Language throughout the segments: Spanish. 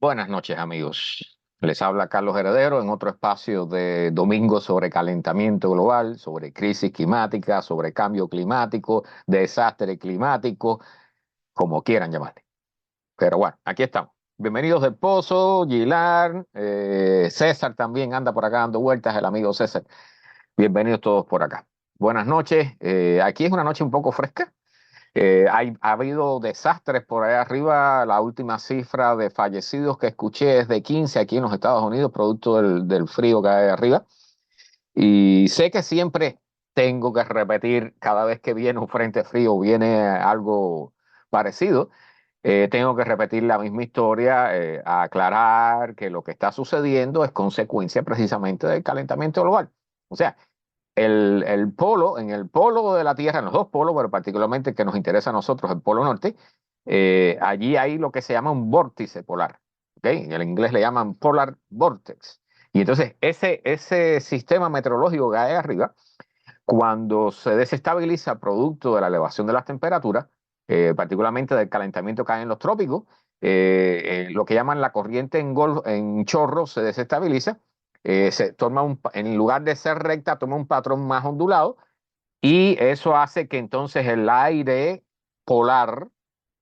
Buenas noches, amigos. Les habla Carlos Heredero en otro espacio de domingo sobre calentamiento global, sobre crisis climática, sobre cambio climático, desastre climático, como quieran llamarle. Pero bueno, aquí estamos. Bienvenidos del Pozo, Gilar, César también anda por acá dando vueltas, el amigo César. Bienvenidos todos por acá. Buenas noches. Aquí es una noche un poco fresca. Ha habido desastres por ahí arriba. La última cifra de fallecidos que escuché es de 15 aquí en los Estados Unidos, producto del frío que hay arriba. Y sé que siempre tengo que repetir, cada vez que viene un frente frío, viene algo parecido. Tengo que repetir la misma historia, aclarar que lo que está sucediendo es consecuencia precisamente del calentamiento global. O sea, el polo, en el polo de la Tierra, en los dos polos, pero particularmente el que nos interesa a nosotros, el polo norte, allí hay lo que se llama un vórtice polar. ¿Okay? En el inglés le llaman polar vortex. Y entonces ese sistema meteorológico que hay arriba, cuando se desestabiliza producto de la elevación de las temperaturas, particularmente del calentamiento que hay en los trópicos, lo que llaman la corriente en chorro se desestabiliza, en lugar de ser recta, toma un patrón más ondulado y eso hace que entonces el aire polar,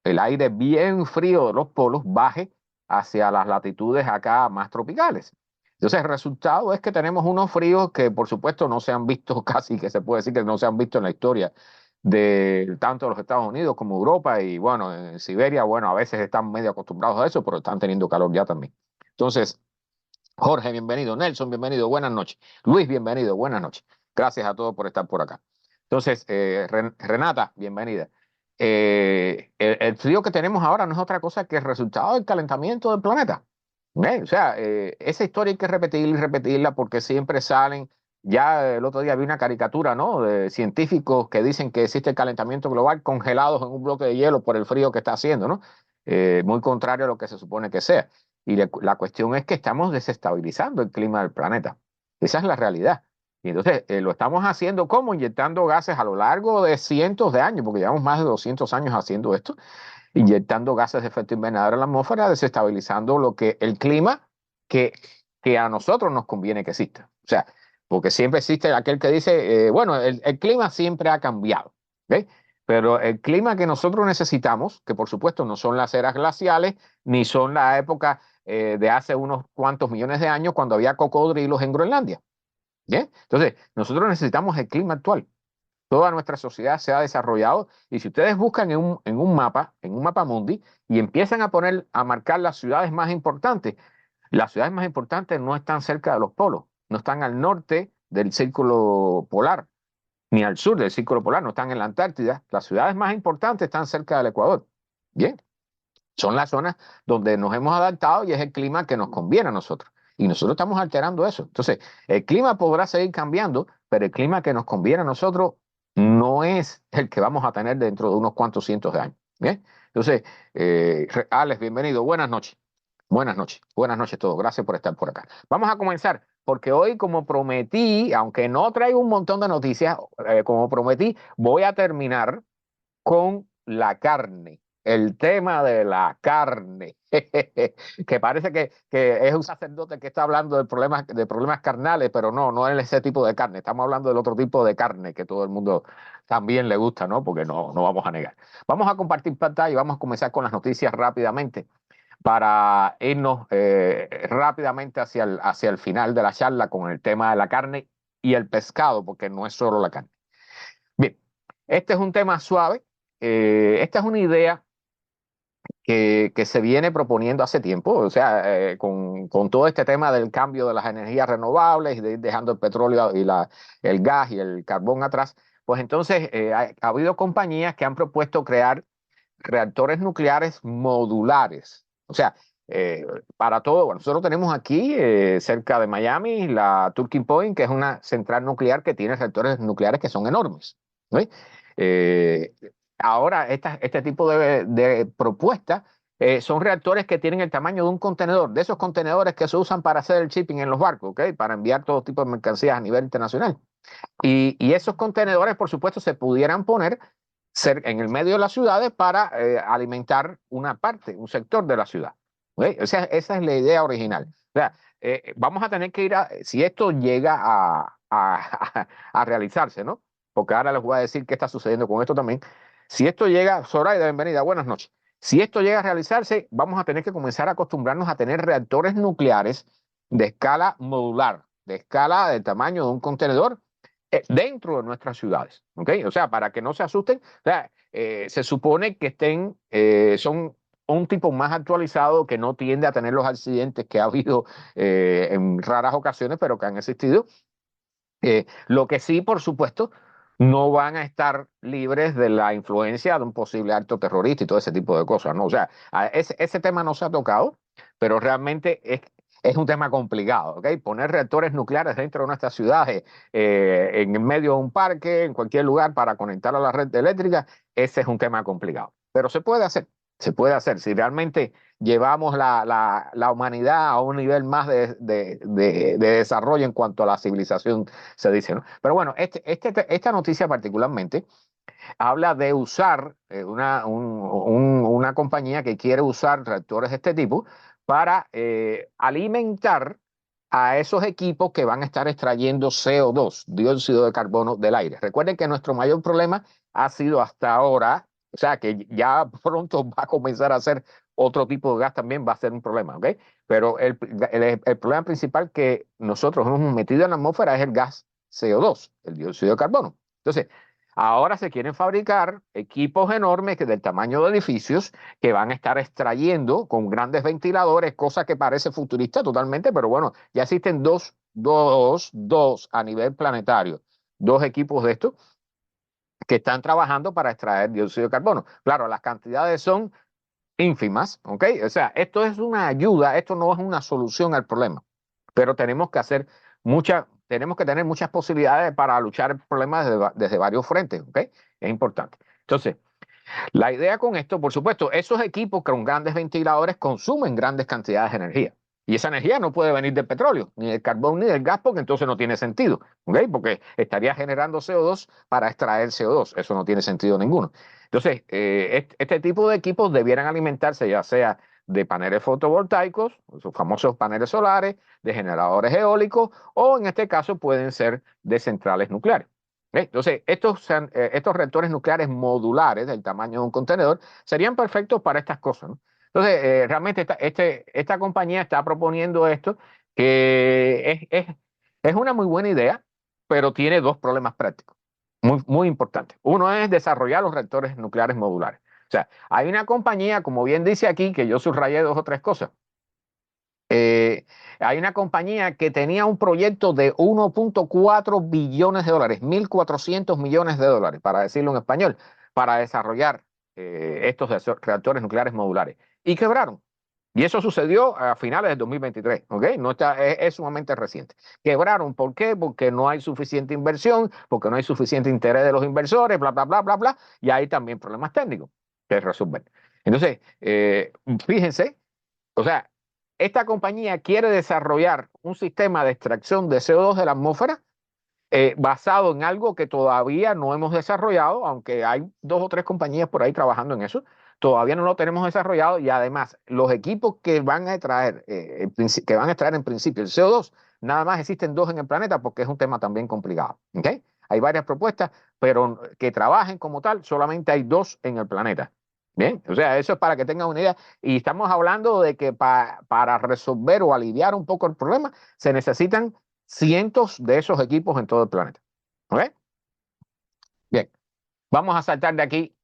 el aire bien frío de los polos, baje hacia las latitudes acá más tropicales. Entonces el resultado es que tenemos unos fríos que por supuesto no se han visto casi, que se puede decir que no se han visto en la historia de tanto los Estados Unidos como Europa y bueno, en Siberia, bueno, a veces están medio acostumbrados a eso, pero están teniendo calor ya también. Entonces, Jorge, bienvenido. Nelson, bienvenido. Buenas noches. Luis, bienvenido. Buenas noches. Gracias a todos por estar por acá. Entonces, Renata, bienvenida. El frío que tenemos ahora no es otra cosa que el resultado del calentamiento del planeta. O sea, esa historia hay que repetirla y repetirla porque siempre salen. Ya el otro día vi una caricatura, ¿no? De científicos que dicen que existe el calentamiento global congelados en un bloque de hielo por el frío que está haciendo, ¿no? Muy contrario a lo que se supone que sea. Y la cuestión es que estamos desestabilizando el clima del planeta. Esa es la realidad. Y entonces lo estamos haciendo como inyectando gases a lo largo de cientos de años, porque llevamos más de 200 años haciendo esto, inyectando gases de efecto invernadero en la atmósfera, desestabilizando el clima que, que a nosotros nos conviene que exista. O sea, porque siempre existe aquel que dice, bueno, el clima siempre ha cambiado. ¿Okay? Pero el clima que nosotros necesitamos, que por supuesto no son las eras glaciales, ni son la época de hace unos cuantos millones de años cuando había cocodrilos en Groenlandia. ¿Bien? Entonces, nosotros necesitamos el clima actual. Toda nuestra sociedad se ha desarrollado y si ustedes buscan en un mapa mundi y empiezan a poner, a marcar las ciudades más importantes no están cerca de los polos, no están al norte del círculo polar, ni al sur del círculo polar, no están en la Antártida. Las ciudades más importantes están cerca del Ecuador. Bien, son las zonas donde nos hemos adaptado y es el clima que nos conviene a nosotros. Y nosotros estamos alterando eso. Entonces, el clima podrá seguir cambiando, pero el clima que nos conviene a nosotros no es el que vamos a tener dentro de unos cuantos cientos de años. Bien, entonces, Alex, bienvenido. Buenas noches. Buenas noches. Buenas noches a todos. Gracias por estar por acá. Vamos a comenzar, porque hoy, como prometí, aunque no traigo un montón de noticias, como prometí, voy a terminar con la carne. el tema de la carne, que parece que es un sacerdote que está hablando de problemas carnales, pero no es ese tipo de carne, estamos hablando del otro tipo de carne que todo el mundo también le gusta, ¿no? Porque no vamos a negar. Vamos a compartir pantalla y vamos a comenzar con las noticias rápidamente para irnos rápidamente hacia el final de la charla con el tema de la carne y el pescado, porque no es solo la carne. Bien, este es un tema suave. Esta es una idea que se viene proponiendo hace tiempo, o sea, con todo este tema del cambio de las energías renovables y de ir dejando el petróleo y el gas y el carbón atrás, pues entonces ha habido compañías que han propuesto crear reactores nucleares modulares. O sea, eh, para todo, bueno, nosotros tenemos aquí cerca de Miami la Turkey Point, que es una central nuclear que tiene reactores nucleares que son enormes, ¿no? Eh, Ahora, este tipo de propuestas son reactores que tienen el tamaño de un contenedor, de esos contenedores que se usan para hacer el shipping en los barcos, ¿ok? Para enviar todo tipo de mercancías a nivel internacional. Y esos contenedores, por supuesto, se pudieran poner en el medio de las ciudades para alimentar una parte, un sector de la ciudad. ¿Ok? O sea, esa es la idea original. O sea, vamos a tener que si esto llega a realizarse, ¿no? Porque ahora les voy a decir qué está sucediendo con esto también. Si esto llega, Zoraida, bienvenida, buenas noches. Si esto llega a realizarse, vamos a tener que comenzar a acostumbrarnos a tener reactores nucleares de escala modular, de escala del tamaño de un contenedor dentro de nuestras ciudades, ¿ok? O sea, para que no se asusten, o sea, se supone que son un tipo más actualizado que no tiende a tener los accidentes que ha habido en raras ocasiones, pero que han existido. Lo que sí, por supuesto, no van a estar libres de la influencia de un posible acto terrorista y todo ese tipo de cosas, ¿no? O sea, ese tema no se ha tocado, pero realmente es un tema complicado, ¿ok? Poner reactores nucleares dentro de nuestras ciudades, en medio de un parque, en cualquier lugar para conectar a la red eléctrica, ese es un tema complicado. Pero se puede hacer, se puede hacer. Si realmente llevamos la humanidad a un nivel más de desarrollo en cuanto a la civilización, se dice, ¿no? Pero bueno, esta noticia particularmente habla de usar una compañía que quiere usar reactores de este tipo para alimentar a esos equipos que van a estar extrayendo CO2, dióxido de carbono, del aire. Recuerden que nuestro mayor problema ha sido hasta ahora, o sea que ya pronto va a comenzar a ser otro tipo de gas también, va a ser un problema, ¿ok? Pero el problema principal que nosotros hemos metido en la atmósfera es el gas CO2, el dióxido de carbono. Entonces, ahora se quieren fabricar equipos enormes del tamaño de edificios que van a estar extrayendo con grandes ventiladores, cosa que parece futurista totalmente, pero bueno, ya existen dos a nivel planetario, dos equipos de estos que están trabajando para extraer dióxido de carbono. Claro, las cantidades son ínfimas, ¿ok? O sea, esto es una ayuda, esto no es una solución al problema, pero tenemos que tener muchas posibilidades para luchar el problema desde varios frentes, ¿ok? Es importante. Entonces, la idea con esto, por supuesto, esos equipos con grandes ventiladores consumen grandes cantidades de energía. Y esa energía no puede venir del petróleo, ni del carbón, ni del gas, porque entonces no tiene sentido, ¿ok? Porque estaría generando CO2 para extraer CO2. Eso no tiene sentido ninguno. Entonces, este tipo de equipos debieran alimentarse ya sea de paneles fotovoltaicos, esos famosos paneles solares, de generadores eólicos, o en este caso pueden ser de centrales nucleares. Entonces, estos reactores nucleares modulares del tamaño de un contenedor serían perfectos para estas cosas, ¿no? Entonces, realmente esta compañía está proponiendo esto, que es una muy buena idea, pero tiene dos problemas prácticos muy importantes. Uno es desarrollar los reactores nucleares modulares. O sea, hay una compañía, como bien dice aquí, que yo subrayé dos o tres cosas. Eh, Hay una compañía que tenía un proyecto de 1.4 billones de dólares, 1.400 millones de dólares, para decirlo en español, para desarrollar estos reactores nucleares modulares. Y quebraron. Y eso sucedió a finales del 2023, ¿ok? No está, es sumamente reciente. Quebraron, ¿por qué? Porque no hay suficiente inversión, porque no hay suficiente interés de los inversores, bla, bla, bla, bla, bla, y hay también problemas técnicos que resolver. Entonces, fíjense, o sea, esta compañía quiere desarrollar un sistema de extracción de CO2 de la atmósfera basado en algo que todavía no hemos desarrollado, aunque hay 2 o 3 compañías por ahí trabajando en eso, todavía no lo tenemos desarrollado y además los equipos que van a extraer, que van a extraer en principio el CO2, nada más existen 2 en el planeta porque es un tema también complicado. ¿Okay? Hay varias propuestas, pero que trabajen como tal, solamente hay 2 en el planeta. Bien, o sea, eso es para que tengan una idea. Y estamos hablando de que para resolver o aliviar un poco el problema, se necesitan cientos de esos equipos en todo el planeta. ¿Ok? Bien, vamos a saltar de aquí.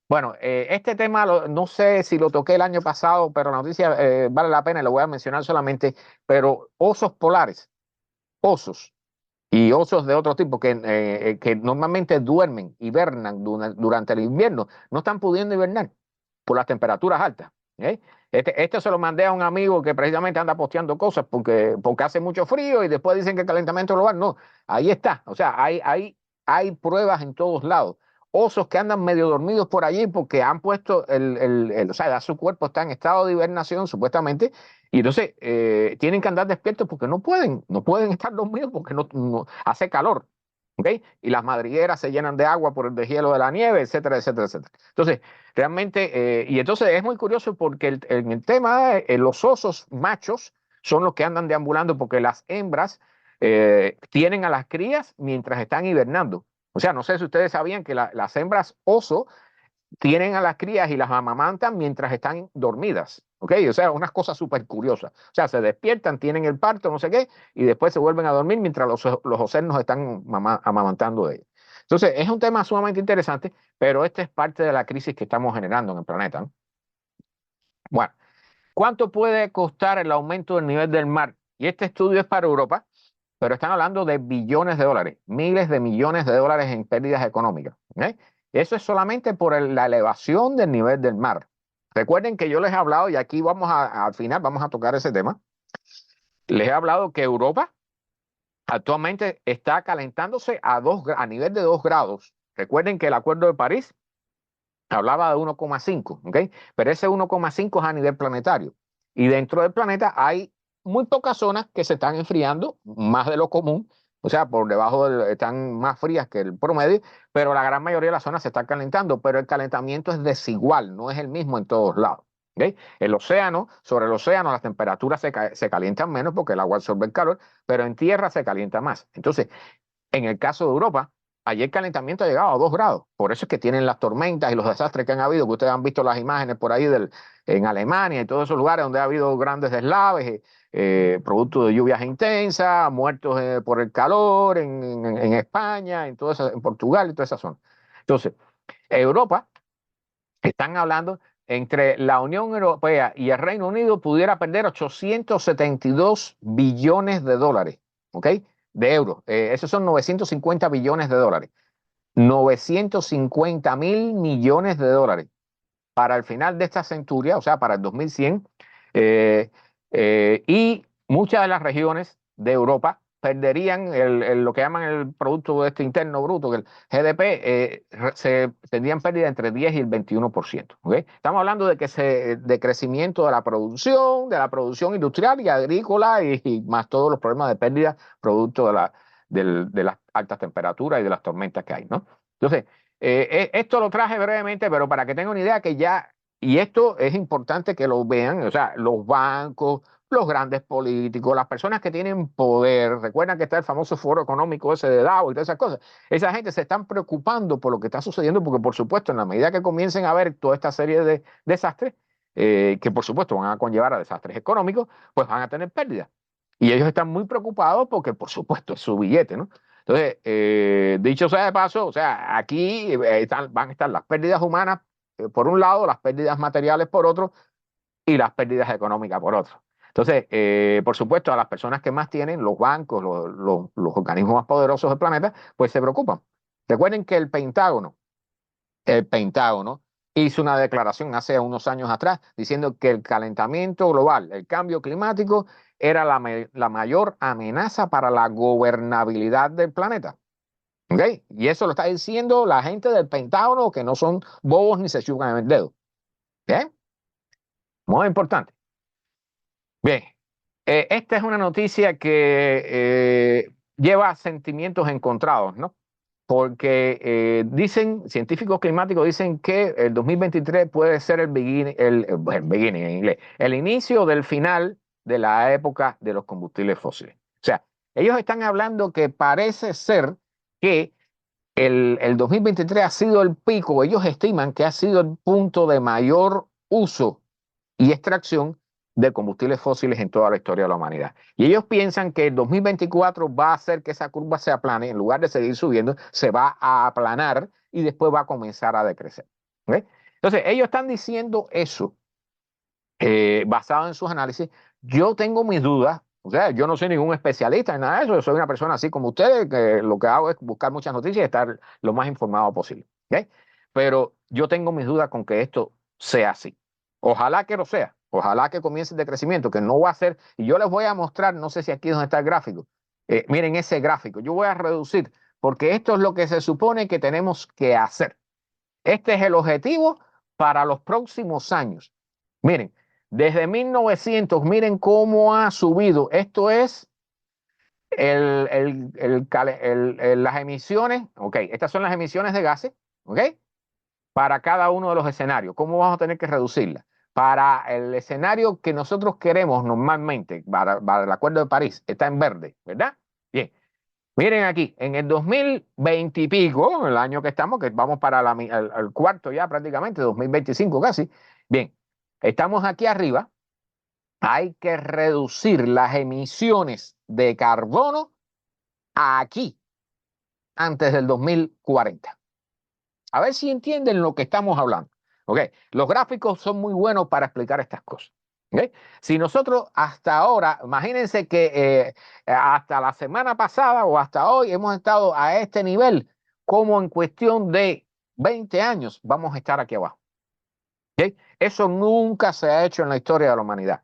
Bueno, este tema no sé si lo toqué el año pasado, pero la noticia vale la pena y lo voy a mencionar solamente. Pero osos polares, osos y osos de otro tipo que normalmente duermen, hibernan durante el invierno, no están pudiendo hibernar por las temperaturas altas. ¿Eh? Este se lo mandé a un amigo que precisamente anda posteando cosas porque hace mucho frío y después dicen que el calentamiento global. No, ahí está. O sea, hay pruebas en todos lados. Osos que andan medio dormidos por allí porque han puesto o sea, ya su cuerpo está en estado de hibernación supuestamente y entonces tienen que andar despiertos porque no pueden estar dormidos porque no hace calor. ¿Ok? Y las madrigueras se llenan de agua por el deshielo de la nieve, etcétera, etcétera, etcétera. Entonces, realmente, y entonces es muy curioso porque en el tema, los osos machos son los que andan deambulando porque las hembras tienen a las crías mientras están hibernando. O sea, no sé si ustedes sabían que las hembras oso tienen a las crías y las amamantan mientras están dormidas. ¿Ok? O sea, unas cosas súper curiosas. O sea, se despiertan, tienen el parto, no sé qué, y después se vuelven a dormir mientras los ocernos están amamantando de ellos. Entonces, es un tema sumamente interesante, pero este es parte de la crisis que estamos generando en el planeta, ¿no? Bueno, ¿cuánto puede costar el aumento del nivel del mar? Y este estudio es para Europa, pero están hablando de billones de dólares, miles de millones de dólares en pérdidas económicas. ¿Ok? Eso es solamente por la elevación del nivel del mar. Recuerden que yo les he hablado, y aquí al final vamos a tocar ese tema, les he hablado que Europa actualmente está calentándose a nivel de 2 grados. Recuerden que el Acuerdo de París hablaba de 1,5, ¿ok? Pero ese 1,5 es a nivel planetario. Y dentro del planeta hay muy pocas zonas que se están enfriando, más de lo común, o sea, por debajo están más frías que el promedio, pero la gran mayoría de las zonas se están calentando, pero el calentamiento es desigual, no es el mismo en todos lados. ¿Okay? Sobre el océano, las temperaturas se calientan menos porque el agua absorbe el calor, pero en tierra se calienta más. Entonces, en el caso de Europa, allí el calentamiento ha llegado a 2 grados. Por eso es que tienen las tormentas y los desastres que han habido, que ustedes han visto las imágenes por ahí en Alemania y todos esos lugares donde ha habido grandes deslaves, producto de lluvias intensas, muertos por el calor en España, en Portugal y toda esa zona. Entonces, Europa, están hablando entre la Unión Europea y el Reino Unido pudiera perder 872 billones de dólares, ¿ok? De euros. Esos son 950 billones de dólares. 950.000 millones de dólares para el final de esta centuria, o sea, para el 2100, eh, y muchas de las regiones de Europa perderían lo que llaman el Producto este Interno Bruto, que el GDP, se tendrían pérdida entre 10 y el 21%. ¿Okay? Estamos hablando de crecimiento de la producción industrial y agrícola y más todos los problemas de pérdida producto de las altas temperaturas y de las tormentas que hay, ¿no? Entonces, esto lo traje brevemente, pero para que tengan una idea que ya, y esto es importante que lo vean, o sea, los bancos, los grandes políticos, las personas que tienen poder, recuerdan que está el famoso foro económico ese de Davos y todas esas cosas, esa gente se están preocupando por lo que está sucediendo, porque por supuesto, en la medida que comiencen a ver toda esta serie de desastres, que por supuesto van a conllevar a desastres económicos, pues van a tener pérdidas. Y ellos están muy preocupados porque, por supuesto, es su billete, ¿no? Entonces, dicho sea de paso, o sea, aquí van a estar las pérdidas humanas por un lado, las pérdidas materiales por otro y las pérdidas económicas por otro. Entonces, por supuesto, a las personas que más tienen, los bancos, los organismos más poderosos del planeta, pues se preocupan. Recuerden que el Pentágono hizo una declaración hace unos años atrás diciendo que el calentamiento global, el cambio climático, era la mayor amenaza para la gobernabilidad del planeta. ¿Ok? Y eso lo está diciendo la gente del Pentágono, que no son bobos ni se chupan el dedo. ¿Bien? Muy importante. Bien, esta es una noticia que lleva sentimientos encontrados, ¿no? Porque científicos climáticos dicen que el 2023 puede ser el beginning en inglés, el inicio del final de la época de los combustibles fósiles. O sea, ellos están hablando que parece ser que el 2023 ha sido el pico, ellos estiman que ha sido el punto de mayor uso y extracción de combustibles fósiles en toda la historia de la humanidad. Y ellos piensan que el 2024 va a hacer que esa curva se aplane, en lugar de seguir subiendo, se va a aplanar y después va a comenzar a decrecer. ¿Okay? Entonces, ellos están diciendo eso basado en sus análisis. Yo tengo mis dudas, o sea, yo no soy ningún especialista en nada de eso, yo soy una persona así como ustedes, que lo que hago es buscar muchas noticias y estar lo más informado posible. ¿Okay? Pero yo tengo mis dudas con que esto sea así. Ojalá que lo sea, ojalá que comience el decrecimiento, que no va a ser, y yo les voy a mostrar, no sé si aquí es donde está el gráfico, miren ese gráfico, yo voy a reducir, porque esto es lo que se supone que tenemos que hacer. Este es el objetivo para los próximos años. Miren, desde 1900, miren cómo ha subido. Esto es las emisiones, ok, estas son las emisiones de gases, ok, para cada uno de los escenarios. ¿Cómo vamos a tener que reducirlas? Para el escenario que nosotros queremos normalmente, para el Acuerdo de París, está en verde, ¿verdad? Bien. Miren aquí, en el 2020 y pico, el año que estamos, que vamos para el cuarto ya prácticamente, 2025 casi. Bien, estamos aquí arriba. Hay que reducir las emisiones de carbono aquí antes del 2040. A ver si entienden lo que estamos hablando. ¿Okay? Los gráficos son muy buenos para explicar estas cosas. ¿Okay? Si nosotros hasta ahora, imagínense que hasta la semana pasada o hasta hoy hemos estado a este nivel, como en cuestión de 20 años vamos a estar aquí abajo. ¿Okay? Eso nunca se ha hecho en la historia de la humanidad.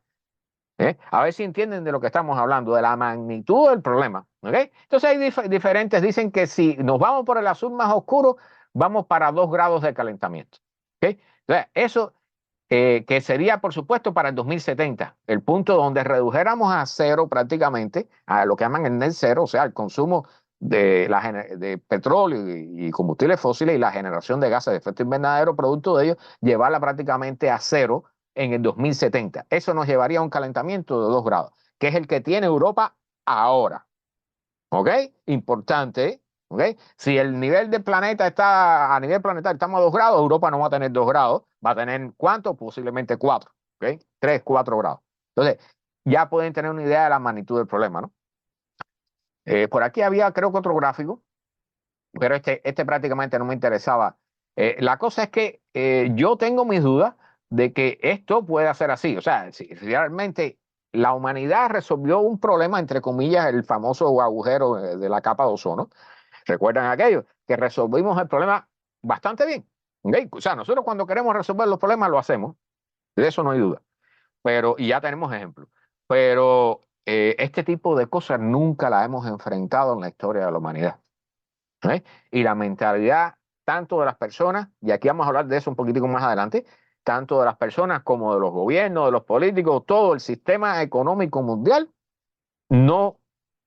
A ver si entienden de lo que estamos hablando, de la magnitud del problema. ¿Okay? Entonces hay diferentes, dicen que si nos vamos por el azul más oscuro, vamos para 2 grados de calentamiento. ¿Okay? Entonces, eso que sería, por supuesto, para el 2070, el punto donde redujéramos a cero prácticamente, a lo que llaman el net cero, o sea, el consumo de petróleo y combustibles fósiles y la generación de gases de efecto invernadero producto de ellos, llevarla prácticamente a cero en el 2070. Eso nos llevaría a un calentamiento de 2 grados, que es el que tiene Europa ahora. ¿Ok? Importante. ¿Ok? Si el nivel del planeta está a nivel planetario, estamos a 2 grados, Europa no va a tener 2 grados, va a tener ¿cuánto? Posiblemente 4. ¿Ok? 3, 4 grados. Entonces, ya pueden tener una idea de la magnitud del problema, ¿no? Por aquí había, creo que otro gráfico, pero este prácticamente no me interesaba. La cosa es que yo tengo mis dudas de que esto pueda ser así. O sea, si realmente la humanidad resolvió un problema, entre comillas, el famoso agujero de la capa de ozono. ¿Recuerdan aquello? Que resolvimos el problema bastante bien. ¿Okay? O sea, nosotros cuando queremos resolver los problemas lo hacemos. De eso no hay duda. Pero, y ya tenemos ejemplos. Pero este tipo de cosas nunca las hemos enfrentado en la historia de la humanidad. ¿Eh? Y la mentalidad tanto de las personas, y aquí vamos a hablar de eso un poquitico más adelante, tanto de las personas como de los gobiernos, de los políticos, todo el sistema económico mundial no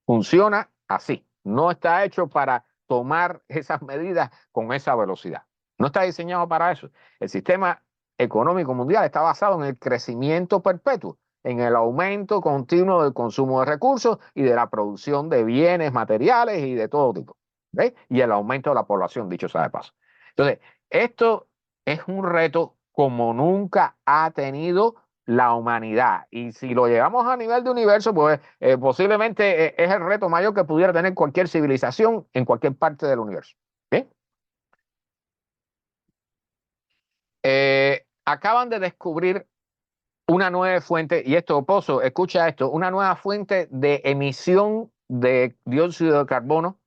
funciona así. No está hecho para tomar esas medidas con esa velocidad. No está diseñado para eso. El sistema económico mundial está basado en el crecimiento perpetuo, en el aumento continuo del consumo de recursos y de la producción de bienes materiales y de todo tipo. ¿Ves? Y el aumento de la población, dicho sea de paso. Entonces, esto es un reto como nunca ha tenido la humanidad. Y si lo llevamos a nivel de universo, pues posiblemente es el reto mayor que pudiera tener cualquier civilización en cualquier parte del universo. ¿Bien? Acaban de descubrir una nueva fuente, y esto, Pozo, escucha esto, una nueva fuente de emisión de dióxido de carbono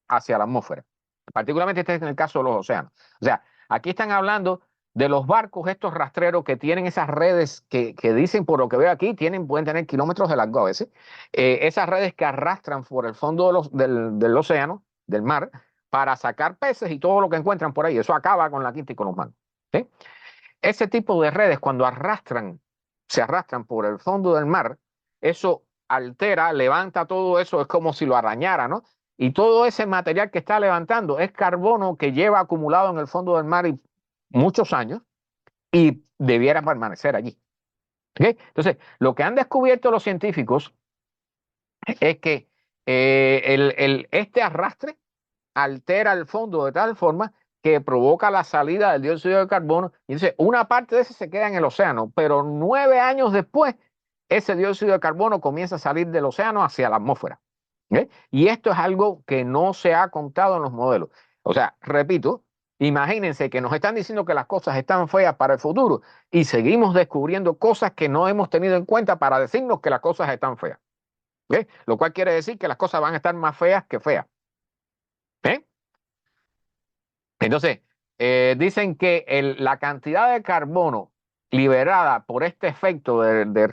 hacia la atmósfera. Particularmente este es en el caso de los océanos. O sea, aquí están hablando de los barcos, estos rastreros que tienen esas redes que dicen, por lo que veo aquí, pueden tener kilómetros de largo a veces, esas redes que arrastran por el fondo del océano, del mar, para sacar peces y todo lo que encuentran por ahí. Eso acaba con la quinta y con los manos. ¿Sí? Ese tipo de redes, cuando se arrastran por el fondo del mar, eso altera, levanta todo eso, es como si lo arañara, ¿no? Y todo ese material que está levantando es carbono que lleva acumulado en el fondo del mar muchos años y debiera permanecer allí. ¿Okay? Entonces, lo que han descubierto los científicos es que este arrastre altera el fondo de tal forma que provoca la salida del dióxido de carbono. Y dice, una parte de ese se queda en el océano, pero 9 años después, ese dióxido de carbono comienza a salir del océano hacia la atmósfera. ¿Okay? Y esto es algo que no se ha contado en los modelos. O sea, repito, imagínense que nos están diciendo que las cosas están feas para el futuro y seguimos descubriendo cosas que no hemos tenido en cuenta para decirnos que las cosas están feas. ¿Okay? Lo cual quiere decir que las cosas van a estar más feas que feas. ¿Eh? Entonces, dicen que la cantidad de carbono liberada por este efecto de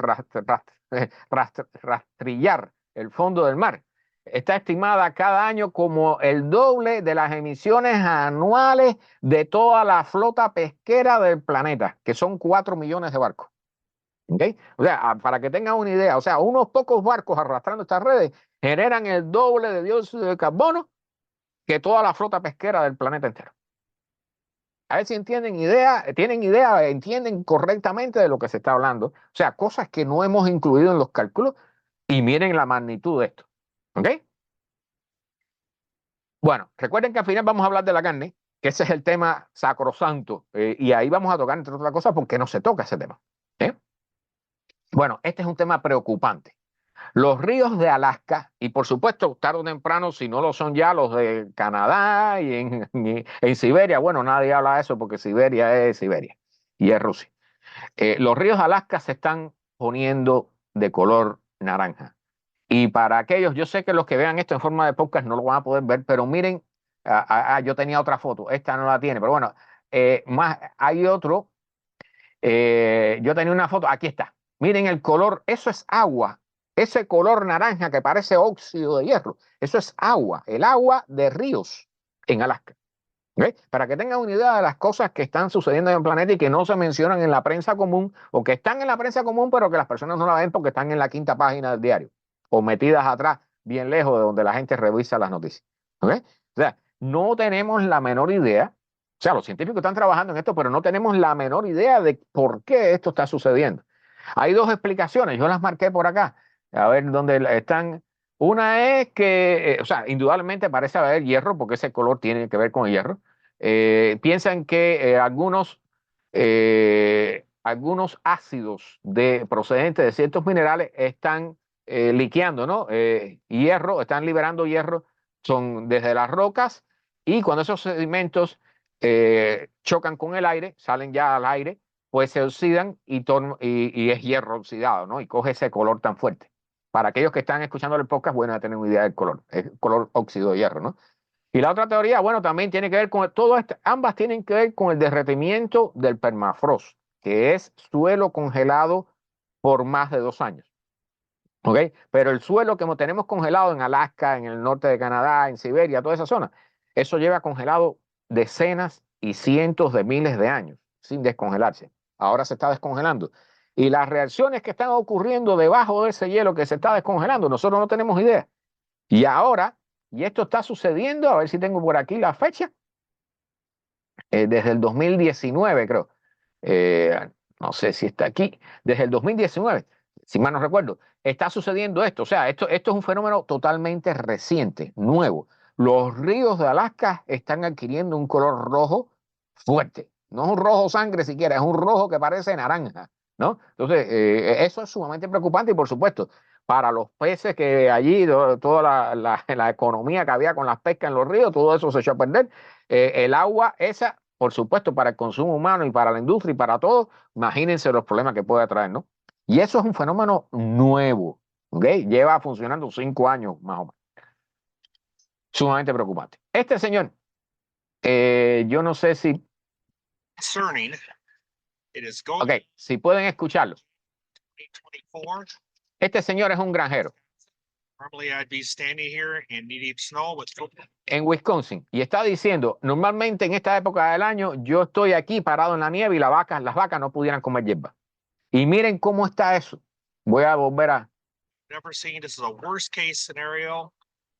rastrillar el fondo del mar está estimada cada año como el doble de las emisiones anuales de toda la flota pesquera del planeta, que son 4 millones de barcos. ¿Okay? O sea, para que tengan una idea, o sea, unos pocos barcos arrastrando estas redes generan el doble de dióxido de carbono que toda la flota pesquera del planeta entero. A ver si tienen idea, entienden correctamente de lo que se está hablando. O sea, cosas que no hemos incluido en los cálculos y miren la magnitud de esto. ¿Ok? Bueno, recuerden que al final vamos a hablar de la carne, que ese es el tema sacrosanto. Y ahí vamos a tocar, entre otras cosas, porque no se toca ese tema. ¿Eh? Bueno, este es un tema preocupante. Los ríos de Alaska, y por supuesto, tarde o temprano, si no lo son ya, los de Canadá y en Siberia. Bueno, nadie habla de eso porque Siberia es Siberia y es Rusia. Los ríos de Alaska se están poniendo de color naranja. Y para aquellos, yo sé que los que vean esto en forma de podcast no lo van a poder ver, pero miren, yo tenía otra foto, esta no la tiene, pero bueno, hay otro, yo tenía una foto, aquí está. Miren el color, eso es agua. Ese color naranja que parece óxido de hierro, eso es agua, el agua de ríos en Alaska. ¿Okay? Para que tengan una idea de las cosas que están sucediendo en el planeta y que no se mencionan en la prensa común o que están en la prensa común pero que las personas no la ven porque están en la quinta página del diario o metidas atrás, bien lejos de donde la gente revisa las noticias. ¿Okay? O sea, no tenemos la menor idea. O sea, los científicos están trabajando en esto, pero no tenemos la menor idea de por qué esto está sucediendo. Hay dos explicaciones, yo las marqué por acá, a ver dónde están. Una es que, o sea, indudablemente parece haber hierro, porque ese color tiene que ver con el hierro. Piensan que algunos ácidos procedentes de ciertos minerales están liqueando, ¿no? Hierro, están liberando hierro, son desde las rocas, y cuando esos sedimentos chocan con el aire, salen ya al aire, pues se oxidan y es hierro oxidado, ¿no? Y coge ese color tan fuerte. Para aquellos que están escuchando el podcast, bueno, ya tienen una idea del color, es color óxido de hierro, ¿no? Y la otra teoría, bueno, también tiene que ver con todo esto, ambas tienen que ver con el derretimiento del permafrost, que es suelo congelado por más de 2 años. ¿Ok? Pero el suelo que tenemos congelado en Alaska, en el norte de Canadá, en Siberia, toda esa zona, eso lleva congelado decenas y cientos de miles de años sin descongelarse. Ahora se está descongelando. Y las reacciones que están ocurriendo debajo de ese hielo que se está descongelando, nosotros no tenemos idea. Y ahora, y esto está sucediendo, a ver si tengo por aquí la fecha, desde el 2019 creo, no sé si está aquí, desde el 2019, si mal no recuerdo, está sucediendo esto. O sea, esto es un fenómeno totalmente reciente, nuevo. Los ríos de Alaska están adquiriendo un color rojo fuerte. No es un rojo sangre siquiera, es un rojo que parece naranja, ¿no? Entonces, eso es sumamente preocupante y por supuesto, para los peces que allí, toda la economía que había con las pescas en los ríos, todo eso se echó a perder. El agua esa, por supuesto, para el consumo humano y para la industria y para todo, imagínense los problemas que puede traer, ¿no? Y eso es un fenómeno nuevo, ¿ok? Lleva funcionando 5 años más o menos. Sumamente preocupante. Este señor, yo no sé si... Ok, si pueden escucharlo. Este señor es un granjero en Wisconsin y está diciendo, normalmente en esta época del año yo estoy aquí parado en la nieve y las vacas no pudieran comer hierba. Y miren cómo está eso. Voy a volver a... never saying this is a worst case scenario.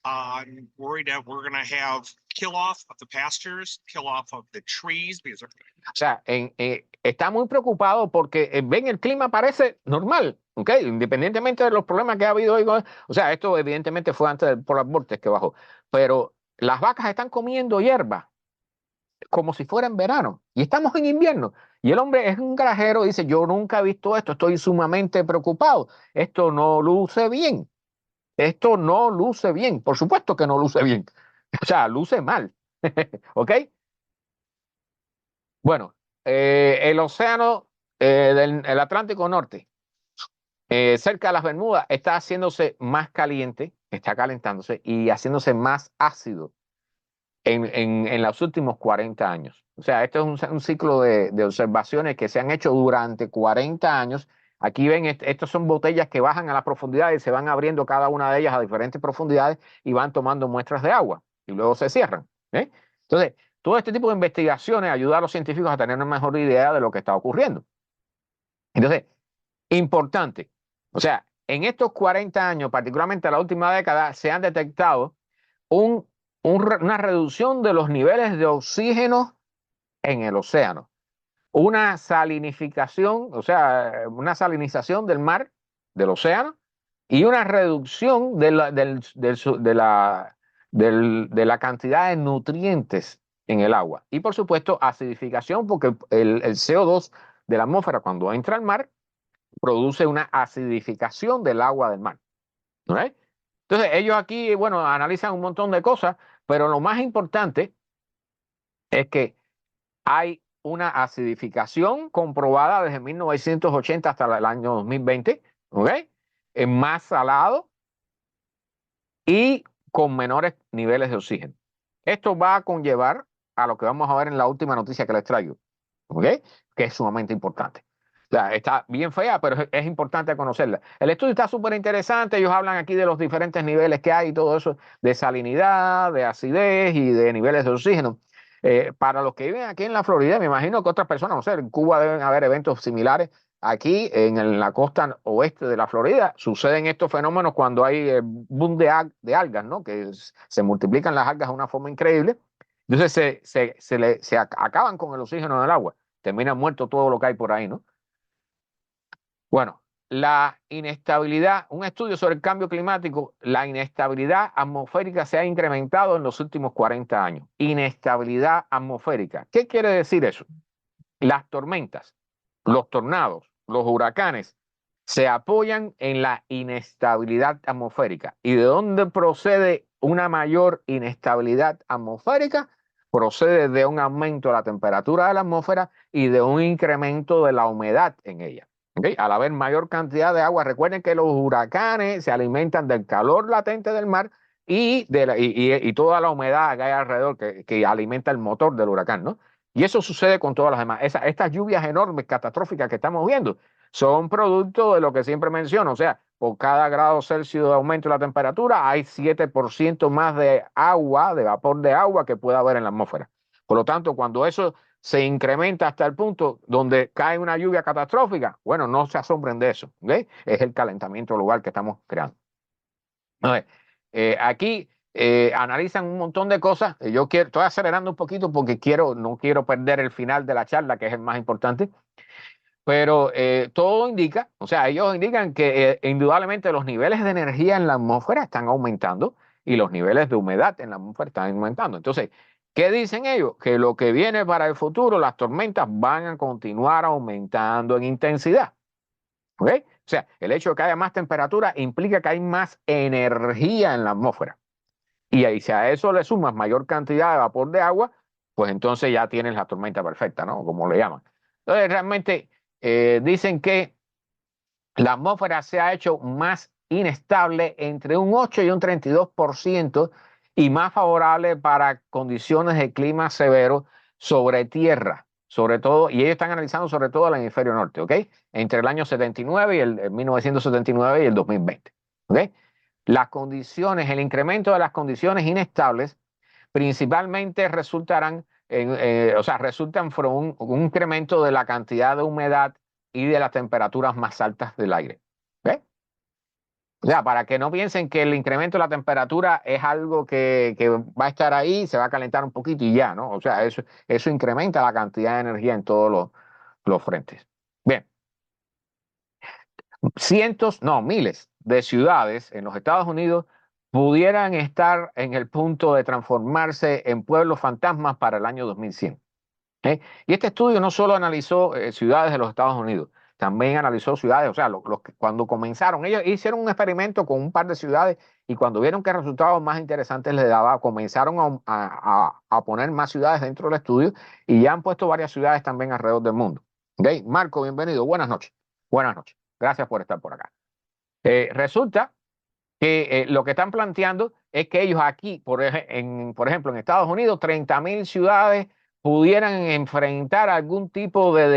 I'm worried that we're going to have kill off of the pastures, kill off of the trees because O sea, está muy preocupado porque ven el clima parece normal, ¿ok? Independientemente de los problemas que ha habido hoy. O sea, esto evidentemente fue antes del polar vortex que bajó, pero las vacas están comiendo hierba como si fuera en verano y estamos en invierno. Y el hombre es un grajero, dice, yo nunca he visto esto, estoy sumamente preocupado, esto no luce bien, esto no luce bien, por supuesto que no luce bien, o sea, luce mal, ¿ok? Bueno, el océano el Atlántico Norte, cerca de las Bermudas, está haciéndose más caliente, está calentándose y haciéndose más ácido en los últimos 40 años. O sea, esto es un ciclo de observaciones que se han hecho durante 40 años. Aquí ven, estas son botellas que bajan a la profundidad y se van abriendo cada una de ellas a diferentes profundidades y van tomando muestras de agua y luego se cierran. ¿Eh? Entonces, todo este tipo de investigaciones ayuda a los científicos a tener una mejor idea de lo que está ocurriendo. Entonces, importante. O sea, en estos 40 años, particularmente en la última década, se han detectado un, una reducción de los niveles de oxígeno en el océano, una salinificación, o sea, una salinización del mar, del océano, y una reducción de la cantidad de nutrientes en el agua. Y por supuesto, acidificación, porque el CO2 de la atmósfera cuando entra al mar produce una acidificación del agua del mar. ¿Right? Entonces, ellos aquí, bueno, analizan un montón de cosas, pero lo más importante es que hay una acidificación comprobada desde 1980 hasta el año 2020, ¿ok? En más salado y con menores niveles de oxígeno. Esto va a conllevar a lo que vamos a ver en la última noticia que les traigo, ¿ok? Que es sumamente importante. O sea, está bien fea, pero es importante conocerla. El estudio está súper interesante. Ellos hablan aquí de los diferentes niveles que hay y todo eso, de salinidad, de acidez y de niveles de oxígeno. Para los que viven aquí en la Florida, me imagino que otras personas, no sé, en Cuba deben haber eventos similares. Aquí en la costa oeste de la Florida suceden estos fenómenos cuando hay boom de algas, ¿no? Que se multiplican las algas de una forma increíble. Entonces se acaban con el oxígeno en el agua. Termina muerto todo lo que hay por ahí, ¿no? Bueno, la inestabilidad, un estudio sobre el cambio climático, la inestabilidad atmosférica se ha incrementado en los últimos 40 años. Inestabilidad atmosférica. ¿Qué quiere decir eso? Las tormentas, los tornados, los huracanes se apoyan en la inestabilidad atmosférica. ¿Y de dónde procede una mayor inestabilidad atmosférica? Procede de un aumento de la temperatura de la atmósfera y de un incremento de la humedad en ella. ¿Okay? Al haber mayor cantidad de agua, recuerden que los huracanes se alimentan del calor latente del mar y toda la humedad que hay alrededor que alimenta el motor del huracán, ¿no? Y eso sucede con todas las demás. Estas lluvias enormes, catastróficas que estamos viendo, son producto de lo que siempre menciono. O sea, por cada grado Celsius de aumento de la temperatura, hay 7% más de agua, de vapor de agua que puede haber en la atmósfera. Por lo tanto, cuando eso se incrementa hasta el punto donde cae una lluvia catastrófica, bueno, no se asombren de eso. ¿Okay? Es el calentamiento global que estamos creando. A ver, aquí analizan un montón de cosas. Estoy acelerando un poquito porque no quiero perder el final de la charla, que es el más importante. Pero todo indica, o sea, ellos indican que indudablemente los niveles de energía en la atmósfera están aumentando y los niveles de humedad en la atmósfera están aumentando. Entonces, ¿qué dicen ellos? Que lo que viene para el futuro, las tormentas van a continuar aumentando en intensidad. ¿Ok? O sea, el hecho de que haya más temperatura implica que hay más energía en la atmósfera. Y ahí, si a eso le sumas mayor cantidad de vapor de agua, pues entonces ya tienes la tormenta perfecta, ¿no? Como le llaman. Entonces, realmente dicen que la atmósfera se ha hecho más inestable entre un 8 y un 32% y más favorable para condiciones de clima severo sobre tierra, sobre todo, y ellos están analizando sobre todo el hemisferio norte, ¿ok? Entre el año 79 y el 1979 y el 2020, ¿ok? Las condiciones, el incremento de las condiciones inestables principalmente resultan por un incremento de la cantidad de humedad y de las temperaturas más altas del aire. ¿Ve? O sea, para que no piensen que el incremento de la temperatura es algo que va a estar ahí, se va a calentar un poquito y ya, ¿no? O sea, eso incrementa la cantidad de energía en todos los frentes. Bien, cientos, no, miles de ciudades en los Estados Unidos pudieran estar en el punto de transformarse en pueblos fantasmas para el año 2100. ¿Eh? Y este estudio no solo analizó ciudades de los Estados Unidos, también analizó ciudades, o sea, cuando comenzaron, ellos hicieron un experimento con un par de ciudades y cuando vieron que resultados más interesantes les daba, comenzaron a poner más ciudades dentro del estudio y ya han puesto varias ciudades también alrededor del mundo. ¿Okay? Marco, bienvenido, buenas noches. Buenas noches, gracias por estar por acá. Resulta que lo que están planteando es que ellos aquí, por ejemplo, en Estados Unidos, 30.000 ciudades pudieran enfrentar algún tipo de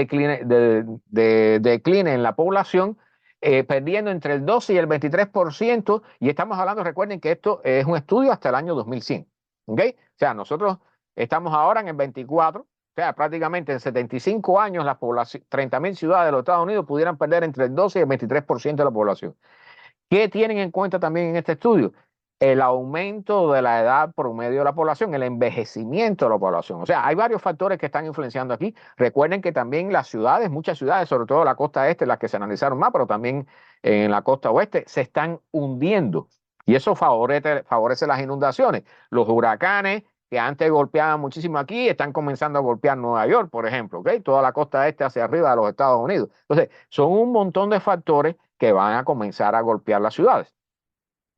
decline en la población, perdiendo entre el 12 y el 23%, y estamos hablando, recuerden que esto es un estudio hasta el año 2100. ¿Okay? O sea, nosotros estamos ahora en el 24, o sea, prácticamente en 75 años, la población, 30.000 ciudades de los Estados Unidos pudieran perder entre el 12 y el 23% de la población. ¿Qué tienen en cuenta también en este estudio? El aumento de la edad promedio de la población, el envejecimiento de la población. O sea, hay varios factores que están influenciando aquí. Recuerden que también las ciudades, muchas ciudades, sobre todo la costa este, las que se analizaron más, pero también en la costa oeste, se están hundiendo. Y eso favorece las inundaciones. Los huracanes que antes golpeaban muchísimo aquí, están comenzando a golpear Nueva York, por ejemplo, ¿okay? Toda la costa este hacia arriba de los Estados Unidos. Entonces, son un montón de factores que van a comenzar a golpear las ciudades.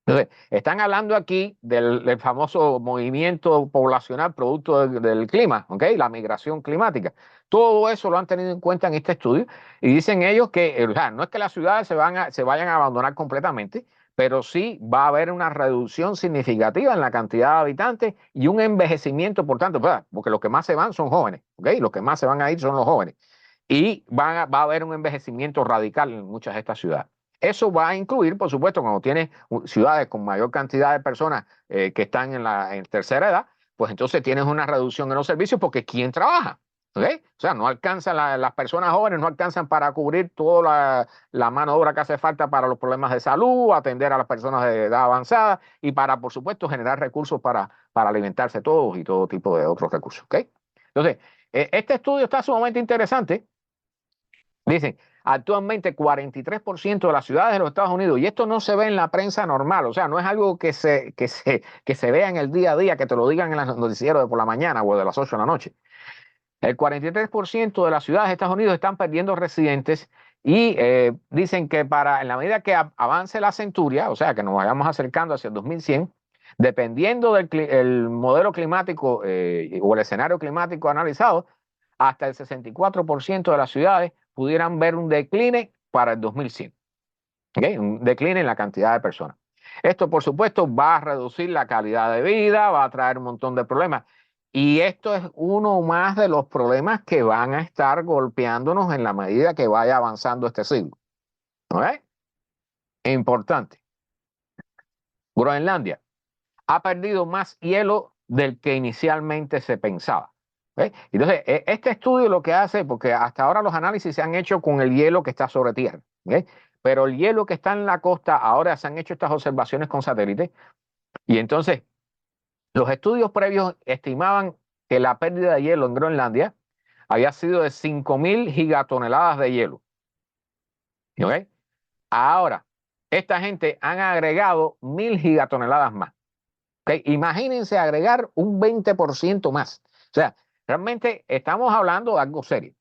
Entonces, están hablando aquí del famoso movimiento poblacional producto del clima, ¿ok? La migración climática. Todo eso lo han tenido en cuenta en este estudio y dicen ellos que, o sea, no es que las ciudades se vayan a abandonar completamente, pero sí va a haber una reducción significativa en la cantidad de habitantes y un envejecimiento, por tanto, porque los que más se van son jóvenes, ¿ok? Los que más se van a ir son los jóvenes. Y va a haber un envejecimiento radical en muchas de estas ciudades. Eso va a incluir, por supuesto, cuando tienes ciudades con mayor cantidad de personas que están en tercera edad, pues entonces tienes una reducción en los servicios porque ¿quién trabaja? ¿Okay? O sea, no alcanzan las personas jóvenes, no alcanzan para cubrir toda la mano de obra que hace falta para los problemas de salud, atender a las personas de edad avanzada y para, por supuesto, generar recursos para alimentarse todos y todo tipo de otros recursos. ¿Okay? Entonces, este estudio está sumamente interesante. Dicen, actualmente 43% de las ciudades de los Estados Unidos, y esto no se ve en la prensa normal, o sea, no es algo que se vea en el día a día, que te lo digan en los noticieros de por la mañana o de las 8 de la noche. El 43% de las ciudades de Estados Unidos están perdiendo residentes y dicen que en la medida que avance la centuria, o sea, que nos vayamos acercando hacia el 2100, dependiendo del modelo climático o el escenario climático analizado, hasta el 64% de las ciudades pudieran ver un decline para el 2100. ¿Okay? Un decline en la cantidad de personas. Esto, por supuesto, va a reducir la calidad de vida, va a traer un montón de problemas. Y esto es uno más de los problemas que van a estar golpeándonos en la medida que vaya avanzando este siglo. ¿Okay? Importante. Groenlandia ha perdido más hielo del que inicialmente se pensaba. ¿Okay? Entonces, este estudio lo que hace, porque hasta ahora los análisis se han hecho con el hielo que está sobre tierra, ¿okay? Pero el hielo que está en la costa, ahora se han hecho estas observaciones con satélites, y entonces los estudios previos estimaban que la pérdida de hielo en Groenlandia había sido de 5.000 gigatoneladas de hielo. ¿Okay? Ahora, esta gente han agregado 1.000 gigatoneladas más. ¿Okay? Imagínense agregar un 20% más. O sea, realmente estamos hablando de algo serio,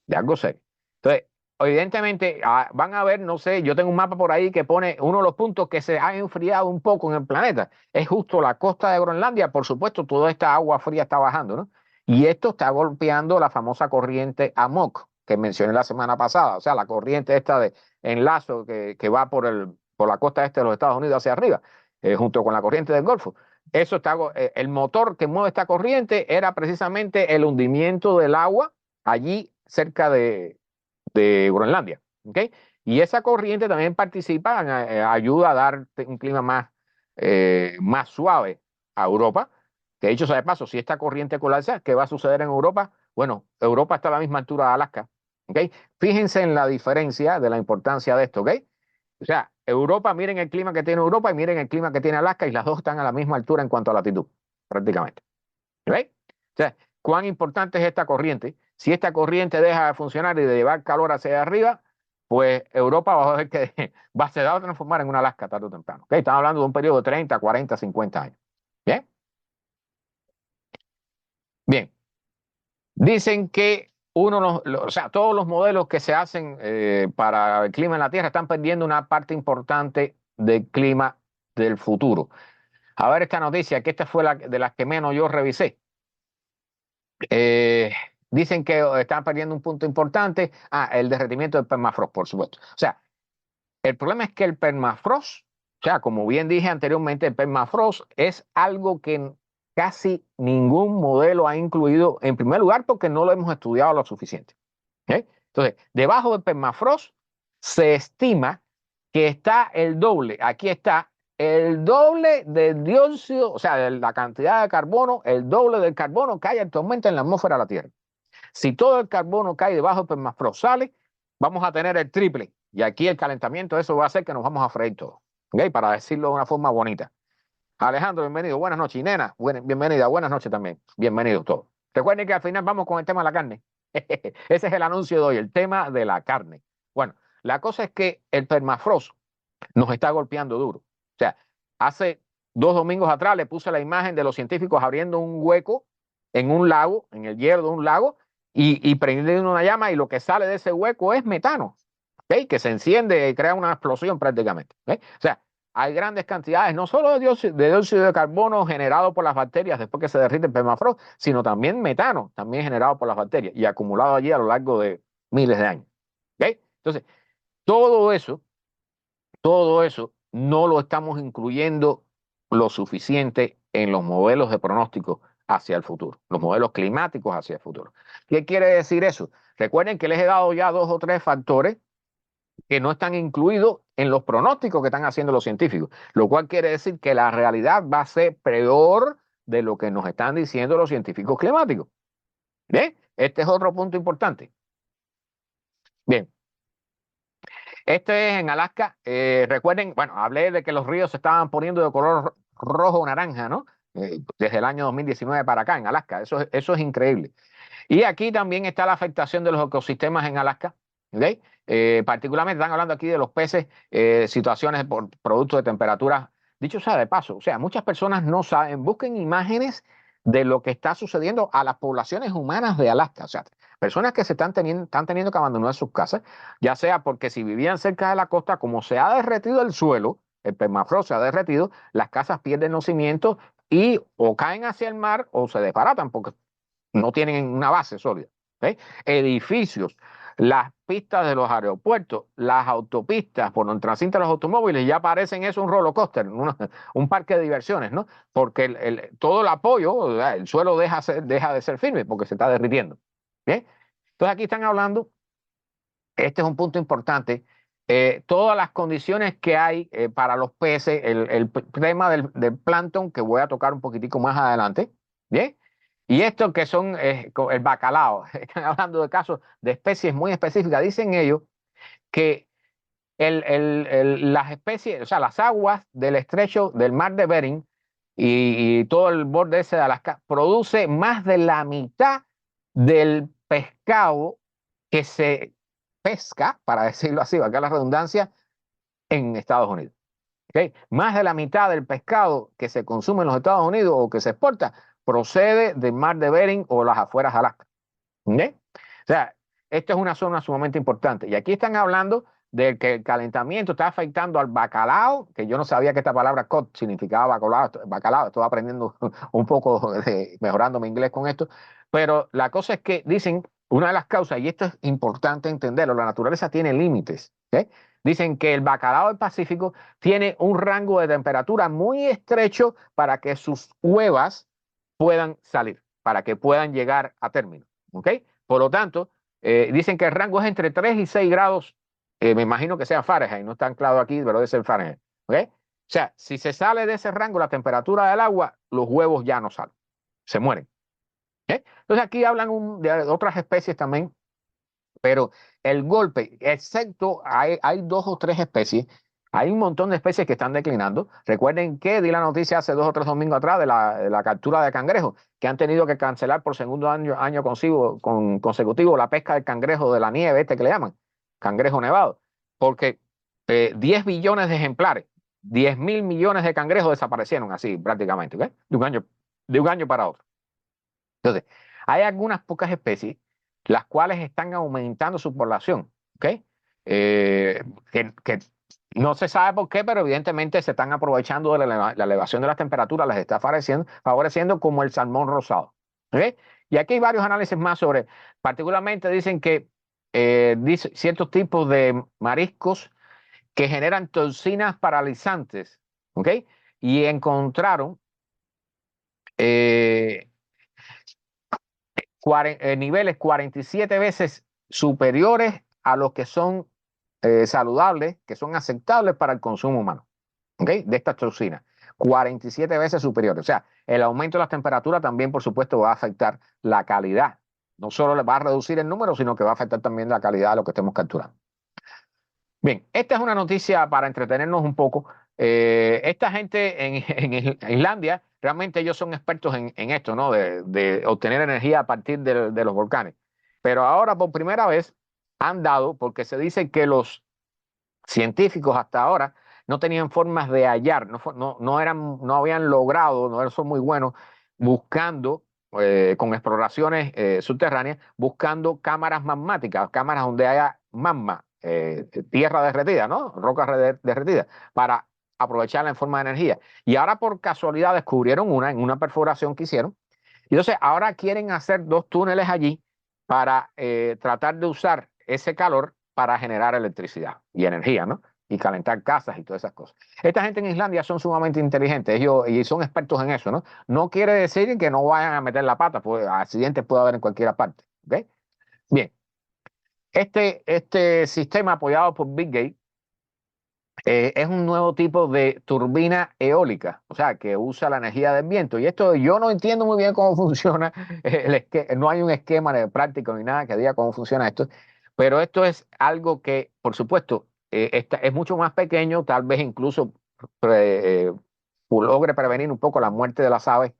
de algo serio. Entonces, evidentemente van a ver, no sé, yo tengo un mapa por ahí que pone uno de los puntos que se ha enfriado un poco en el planeta. Es justo la costa de Groenlandia, por supuesto, toda esta agua fría está bajando, ¿no? Y esto está golpeando la famosa corriente AMOC que mencioné la semana pasada, o sea, la corriente esta de enlazo que va por la costa este de los Estados Unidos hacia arriba, junto con la corriente del Golfo. Eso está, el motor que mueve esta corriente era precisamente el hundimiento del agua allí cerca de Groenlandia. ¿Okay? Y esa corriente también participa, ayuda a dar un clima más suave a Europa. Que dicho sea de paso, si esta corriente colapsa, ¿qué va a suceder en Europa? Bueno, Europa está a la misma altura de Alaska. ¿Okay? Fíjense en la diferencia de la importancia de esto. ¿Okay? O sea, Europa, miren el clima que tiene Europa y miren el clima que tiene Alaska y las dos están a la misma altura en cuanto a latitud, prácticamente. ¿Veis? O sea, cuán importante es esta corriente. Si esta corriente deja de funcionar y de llevar calor hacia arriba, pues Europa va a ver que se va a transformar en una Alaska tarde o temprano. ¿Okay? Estamos hablando de un periodo de 30, 40, 50 años. ¿Bien? Bien. Dicen que o sea, todos los modelos que se hacen para el clima en la Tierra están perdiendo una parte importante del clima del futuro. A ver esta noticia, que esta fue de las que menos yo revisé. Dicen que están perdiendo un punto importante. El derretimiento del permafrost, por supuesto. O sea, el problema es que el permafrost, o sea, como bien dije anteriormente, el permafrost es algo que casi ningún modelo ha incluido, en primer lugar, porque no lo hemos estudiado lo suficiente. ¿Okay? Entonces, debajo del permafrost se estima que está el doble, aquí está el doble del dióxido, o sea, de la cantidad de carbono, el doble del carbono que hay actualmente en la atmósfera de la Tierra. Si todo el carbono cae debajo del permafrost sale, vamos a tener el triple. Y aquí el calentamiento, eso va a hacer que nos vamos a freír todo. ¿Okay? Para decirlo de una forma bonita. Alejandro, bienvenido. Buenas noches. Y Nena, bienvenida. Buenas noches también. Bienvenidos todos. Recuerden que al final vamos con el tema de la carne. Ese es el anuncio de hoy, el tema de la carne. Bueno, la cosa es que el permafrost nos está golpeando duro. O sea, hace 2 domingos atrás le puse la imagen de los científicos abriendo un hueco en un lago, en el hielo de un lago, y prendiendo una llama, y lo que sale de ese hueco es metano, ¿okay? Que se enciende y crea una explosión prácticamente. ¿Okay? O sea, hay grandes cantidades, no solo de dióxido de carbono generado por las bacterias después que se derrite el permafrost, sino también metano, también generado por las bacterias y acumulado allí a lo largo de miles de años. ¿Okay? Entonces, todo eso no lo estamos incluyendo lo suficiente en los modelos de pronóstico hacia el futuro, los modelos climáticos hacia el futuro. ¿Qué quiere decir eso? Recuerden que les he dado ya 2 o 3 factores que no están incluidos en los pronósticos que están haciendo los científicos, lo cual quiere decir que la realidad va a ser peor de lo que nos están diciendo los científicos climáticos. ¿Bien? Este es otro punto importante. Bien. Este es en Alaska. Recuerden, bueno, hablé de que los ríos se estaban poniendo de color rojo o naranja, ¿no? Desde el año 2019 para acá, en Alaska. Eso es increíble. Y aquí también está la afectación de los ecosistemas en Alaska. ¿Okay? Particularmente están hablando aquí de los peces, situaciones por producto de temperaturas. Dicho sea de paso, o sea, muchas personas no saben, busquen imágenes de lo que está sucediendo a las poblaciones humanas de Alaska. O sea, personas que están teniendo que abandonar sus casas, ya sea porque si vivían cerca de la costa, como se ha derretido el suelo, el permafrost se ha derretido, las casas pierden los cimientos y o caen hacia el mar o se desbaratan porque no tienen una base sólida. ¿Okay? Edificios, las pistas de los aeropuertos, las autopistas por donde transitan los automóviles, ya parecen eso un roller coaster, un parque de diversiones, ¿no? Porque todo el apoyo, el suelo deja de ser firme porque se está derritiendo. ¿Bien? Entonces aquí están hablando, este es un punto importante, todas las condiciones que hay para los peces, el tema del plancton que voy a tocar un poquitico más adelante. ¿Bien? Y esto que son el bacalao, están hablando de casos de especies muy específicas. Dicen ellos que las especies, o sea, las aguas del estrecho del mar de Bering y todo el borde ese de Alaska produce más de la mitad del pescado que se pesca, para decirlo así, acá la redundancia, en Estados Unidos. ¿Okay? Más de la mitad del pescado que se consume en los Estados Unidos o que se exporta procede del mar de Bering o las afueras de Alaska. ¿Okay? O sea, esta es una zona sumamente importante. Y aquí están hablando de que el calentamiento está afectando al bacalao, que yo no sabía que esta palabra cod significaba bacalao, estoy aprendiendo un poco, mejorando mi inglés con esto, pero la cosa es que dicen, una de las causas, y esto es importante entenderlo, la naturaleza tiene límites, ¿okay? Dicen que el bacalao del Pacífico tiene un rango de temperatura muy estrecho para que sus huevas puedan salir, para que puedan llegar a término. ¿Okay? Por lo tanto, dicen que el rango es entre 3 y 6 grados, me imagino que sea Fahrenheit, no está anclado aquí, pero debe ser Fahrenheit. ¿Okay? O sea, si se sale de ese rango la temperatura del agua, los huevos ya no salen, se mueren. ¿Okay? Entonces aquí hablan de otras especies también, pero el golpe, excepto hay 2 o 3 especies, Hay un montón de especies que están declinando. Recuerden que di la noticia hace 2 o 3 domingos atrás de la captura de cangrejos, que han tenido que cancelar por segundo año consecutivo la pesca del cangrejo de la nieve, que le llaman, cangrejo nevado, porque 10 billones de ejemplares, 10.000 millones de cangrejos desaparecieron así prácticamente, ¿okay? De un año para otro. Entonces, hay algunas pocas especies las cuales están aumentando su población, ¿ok? Que no se sabe por qué, pero evidentemente se están aprovechando de la elevación de las temperaturas, les está favoreciendo como el salmón rosado, ¿ok? Y aquí hay varios análisis más sobre, particularmente dicen que ciertos tipos de mariscos que generan toxinas paralizantes, ¿ok? Y encontraron niveles 47 veces superiores a los que son saludables, que son aceptables para el consumo humano, ¿ok? De estas toxinas. 47 veces superiores. O sea, el aumento de las temperaturas también, por supuesto, va a afectar la calidad. No solo le va a reducir el número, sino que va a afectar también la calidad de lo que estemos capturando. Bien, esta es una noticia para entretenernos un poco. Esta gente en Islandia, realmente ellos son expertos en esto, ¿no? De obtener energía a partir de los volcanes. Pero ahora por primera vez han dado, porque se dice que los científicos hasta ahora no tenían formas de hallar, no habían logrado, no son muy buenos buscando, con exploraciones subterráneas, buscando cámaras magmáticas, cámaras donde haya magma, tierra derretida, ¿no? Rocas derretidas, para aprovecharla en forma de energía. Y ahora por casualidad descubrieron una en una perforación que hicieron. Y entonces ahora quieren hacer 2 túneles allí para tratar de usar ese calor para generar electricidad y energía, ¿no? Y calentar casas y todas esas cosas. Esta gente en Islandia son sumamente inteligentes, ellos y son expertos en eso, ¿no? No quiere decir que no vayan a meter la pata, pues accidentes puede haber en cualquier parte, ¿ok? Bien, este sistema apoyado por Bill Gates es un nuevo tipo de turbina eólica, o sea, que usa la energía del viento. Y esto yo no entiendo muy bien cómo funciona, no hay un esquema práctico ni nada que diga cómo funciona esto, pero esto es algo que, por supuesto, es mucho más pequeño, tal vez incluso logre prevenir un poco la muerte de las aves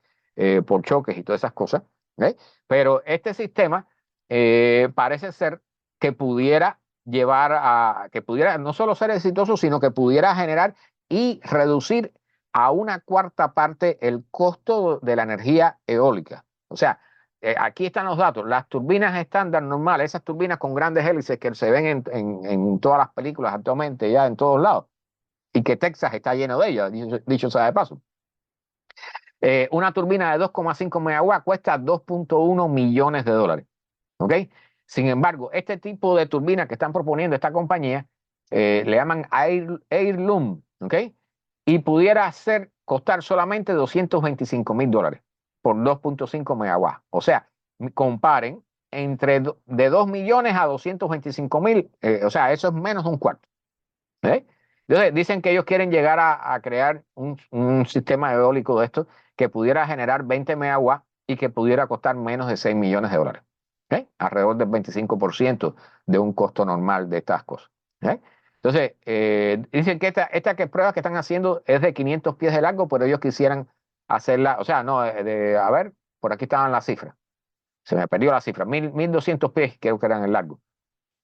por choques y todas esas cosas. ¿Okay? Pero este sistema parece ser que pudiera llevar a que pudiera no solo ser exitoso, sino que pudiera generar y reducir a 1/4 parte el costo de la energía eólica. O sea, aquí están los datos. Las turbinas estándar normales, esas turbinas con grandes hélices que se ven en todas las películas actualmente, ya en todos lados, y que Texas está lleno de ellas, dicho sea de paso. Una turbina de 2,5 megawatts cuesta $2.1 millones. ¿Ok? Sin embargo, este tipo de turbinas que están proponiendo esta compañía le llaman Heirloom, ¿ok? Y pudiera costar solamente $225.000 por 2.5 megawatts. O sea, comparen de 2 millones a 225.000, o sea, eso es menos de un cuarto. Entonces, dicen que ellos quieren llegar a crear un sistema eólico de esto que pudiera generar 20 megawatts y que pudiera costar menos de $6 millones. Alrededor del 25% de un costo normal de estas cosas. Entonces, dicen que esta prueba que están haciendo es de 500 pies de largo, pero ellos quisieran hacerla, o sea, no, a ver, por aquí estaban las cifras. Se me perdió la cifra, 1.200 pies creo que eran el largo.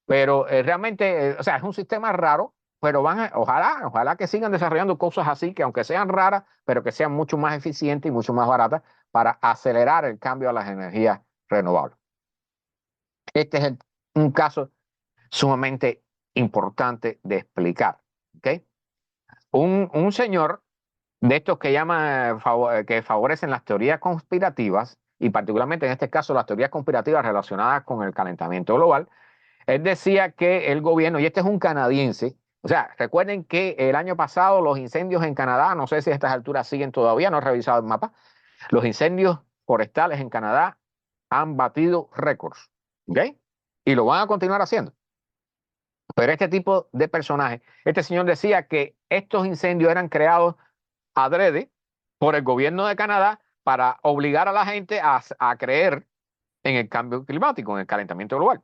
Pero realmente, o sea, es un sistema raro, pero ojalá que sigan desarrollando cosas así, que aunque sean raras, pero que sean mucho más eficientes y mucho más baratas para acelerar el cambio a las energías renovables. Este es un caso sumamente importante de explicar. ¿Okay? Un señor de estos que que favorecen las teorías conspirativas, y particularmente en este caso las teorías conspirativas relacionadas con el calentamiento global, él decía que el gobierno, y este es un canadiense, o sea, recuerden que el año pasado los incendios en Canadá, no sé si a estas alturas siguen todavía, no he revisado el mapa, los incendios forestales en Canadá han batido récords, ¿ok? Y lo van a continuar haciendo. Pero este tipo de personajes, este señor decía que estos incendios eran creados adrede por el gobierno de Canadá para obligar a la gente a creer en el cambio climático, en el calentamiento global.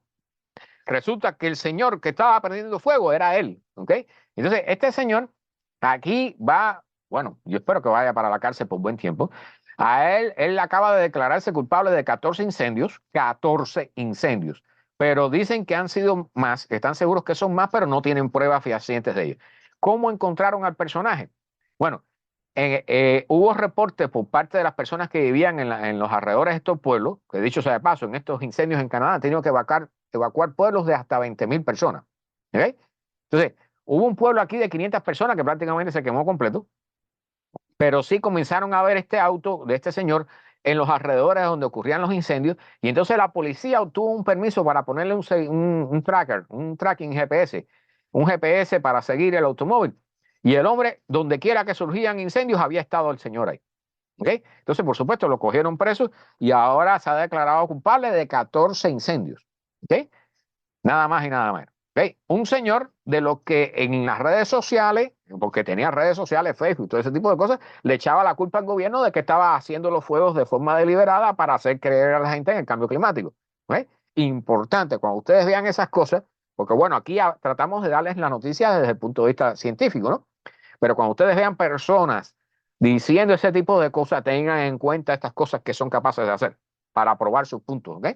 Resulta que el señor que estaba prendiendo fuego era él, ¿ok? Entonces, este señor Aquí va, bueno, yo espero que vaya para la cárcel por buen tiempo. A él acaba de declararse culpable de 14 incendios, pero dicen que han sido más, están seguros que son más, pero no tienen pruebas fehacientes de ello. ¿Cómo encontraron al personaje? Bueno, hubo reportes por parte de las personas que vivían en los alrededores de estos pueblos, que dicho sea de paso, en estos incendios en Canadá han tenido que evacuar pueblos de hasta 20,000 personas. ¿Ok? Entonces, hubo un pueblo aquí de 500 personas que prácticamente se quemó completo, pero sí comenzaron a ver este auto de este señor en los alrededores donde ocurrían los incendios, y entonces la policía obtuvo un permiso para ponerle un tracker, un tracking GPS, un GPS para seguir el automóvil. Y el hombre, donde quiera que surgían incendios, había estado el señor ahí. ¿Okay? Entonces, por supuesto, lo cogieron preso y ahora se ha declarado culpable de 14 incendios. ¿Okay? Nada más y nada menos. ¿Okay? Un señor de lo que en las redes sociales, porque tenía redes sociales, Facebook, todo ese tipo de cosas, le echaba la culpa al gobierno de que estaba haciendo los fuegos de forma deliberada para hacer creer a la gente en el cambio climático. ¿Okay? Importante, cuando ustedes vean esas cosas, porque bueno, aquí tratamos de darles la noticia desde el punto de vista científico, ¿no? Pero cuando ustedes vean personas diciendo ese tipo de cosas, tengan en cuenta estas cosas que son capaces de hacer para probar sus puntos, ¿ok?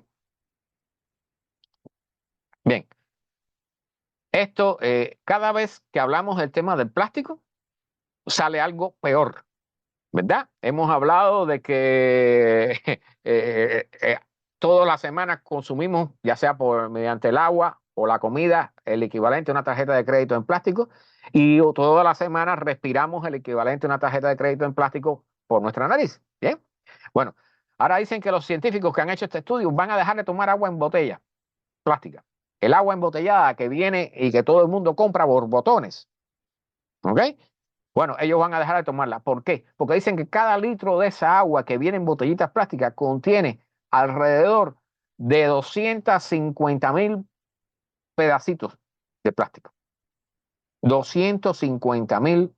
Bien. Esto, cada vez que hablamos del tema del plástico, sale algo peor, ¿verdad? Hemos hablado de que todas las semanas consumimos, ya sea mediante el agua o la comida, el equivalente a una tarjeta de crédito en plástico, y todas las semanas respiramos el equivalente a una tarjeta de crédito en plástico por nuestra nariz. Bien. Bueno, ahora dicen que los científicos que han hecho este estudio van a dejar de tomar agua en botella plástica. El agua embotellada que viene y que todo el mundo compra por botones. ¿Ok? Bueno, ellos van a dejar de tomarla. ¿Por qué? Porque dicen que cada litro de esa agua que viene en botellitas plásticas contiene alrededor de 250,000 pedacitos de plástico. 250,000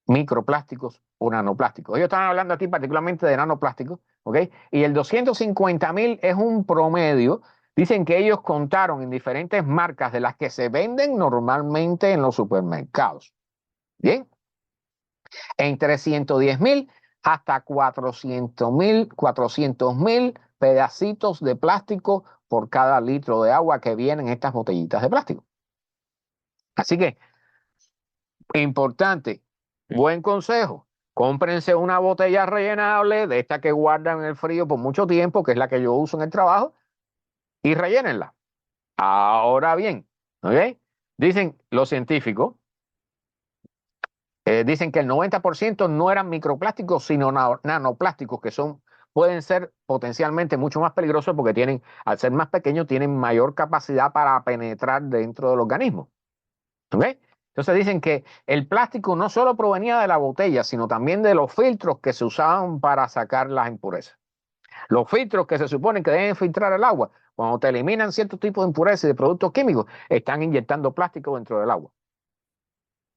microplásticos o nanoplásticos. Ellos están hablando aquí particularmente de nanoplásticos, ¿ok? Y el 250,000 es un promedio. Dicen que ellos contaron en diferentes marcas de las que se venden normalmente en los supermercados. Bien, entre 110,000 hasta 400,000 pedacitos de plástico por cada litro de agua que vienen en estas botellitas de plástico. Así que, importante, buen consejo. Cómprense una botella rellenable de esta que guardan en el frío por mucho tiempo, que es la que yo uso en el trabajo, y rellénenla. Ahora bien, ¿ok? Dicen los científicos, dicen que el 90% no eran microplásticos, sino nanoplásticos, que pueden ser potencialmente mucho más peligrosos porque tienen, al ser más pequeños, tienen mayor capacidad para penetrar dentro del organismo. ¿Ok? Entonces dicen que el plástico no solo provenía de la botella, sino también de los filtros que se usaban para sacar las impurezas. Los filtros que se suponen que deben filtrar el agua, cuando te eliminan ciertos tipos de impurezas y de productos químicos, están inyectando plástico dentro del agua.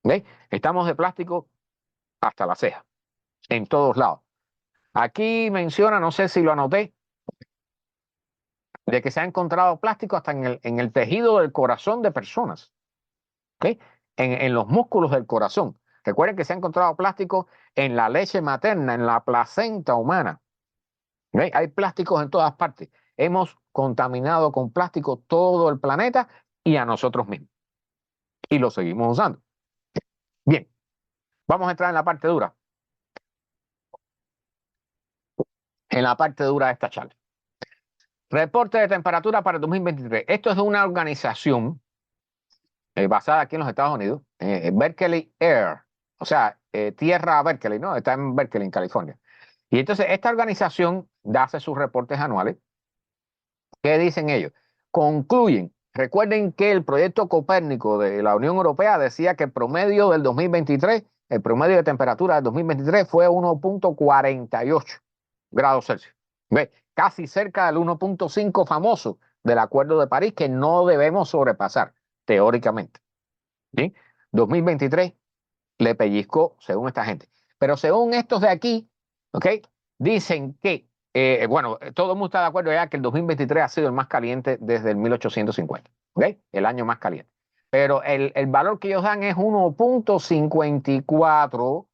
¿Ok? Estamos de plástico hasta la ceja, en todos lados. Aquí menciona, no sé si lo anoté, de que se ha encontrado plástico hasta en el tejido del corazón de personas. ¿Ok? En los músculos del corazón. Recuerden que se ha encontrado plástico en la leche materna, en la placenta humana. ¿Ok? Hay plásticos en todas partes. Hemos contaminado con plástico todo el planeta y a nosotros mismos. Y lo seguimos usando. Bien, vamos a entrar en la parte dura. En la parte dura de esta charla. Reporte de temperatura para el 2023. Esto es de una organización basada aquí en los Estados Unidos, Berkeley Air, o sea, Tierra Berkeley, ¿no? Está en Berkeley, en California. Y entonces esta organización hace sus reportes anuales. ¿Qué dicen ellos? Concluyen. Recuerden que el proyecto Copérnico de la Unión Europea decía que el promedio del 2023, el promedio de temperatura del 2023 fue 1,48 grados Celsius. ¿Ve? Casi cerca del 1,5 famoso del Acuerdo de París que no debemos sobrepasar, teóricamente. ¿Sí? 2023 le pellizcó según esta gente. Pero según estos de aquí, ¿ok? Dicen que, bueno, todo el mundo está de acuerdo ya que el 2023 ha sido el más caliente desde el 1850, ¿ok? El año más caliente. pero el valor que ellos dan es 1.54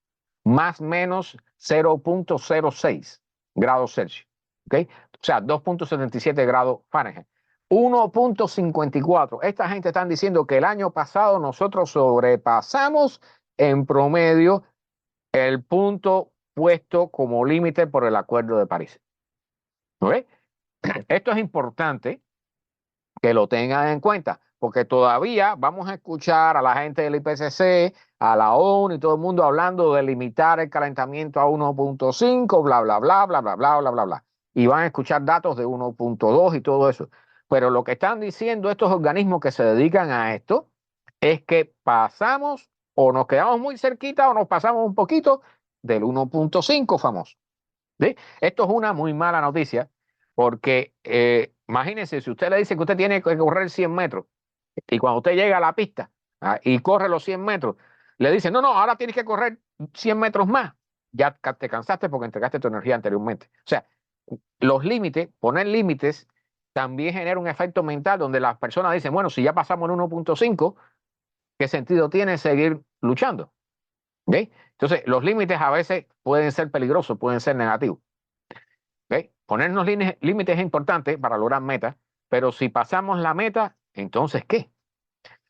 más menos 0.06 grados Celsius. ¿Okay? O sea, 2.77 grados Fahrenheit. 1.54. Esta gente están diciendo que el año pasado nosotros sobrepasamos en promedio el punto puesto como límite por el Acuerdo de París. ¿Okay? Esto es importante que lo tengan en cuenta, porque todavía vamos a escuchar a la gente del IPCC, a la ONU y todo el mundo hablando de limitar el calentamiento a 1.5, bla, bla, bla, bla, bla, bla, bla, bla, bla. Y van a escuchar datos de 1.2 y todo eso. Pero lo que están diciendo estos organismos que se dedican a esto es que pasamos o nos quedamos muy cerquita o nos pasamos un poquito del 1.5 famoso. ¿Sí? Esto es una muy mala noticia porque imagínense, si usted le dice que usted tiene que correr 100 metros y cuando usted llega a la pista y corre los 100 metros, le dicen, no, no, ahora tienes que correr 100 metros más. Ya te cansaste porque entregaste tu energía anteriormente. O sea, los límites, poner límites, también genera un efecto mental donde las personas dicen, bueno, si ya pasamos en 1.5, ¿qué sentido tiene seguir luchando? ¿Okay? Entonces, los límites a veces pueden ser peligrosos, pueden ser negativos. ¿Okay? Ponernos límites es importante para lograr metas, pero si pasamos la meta, entonces, ¿qué?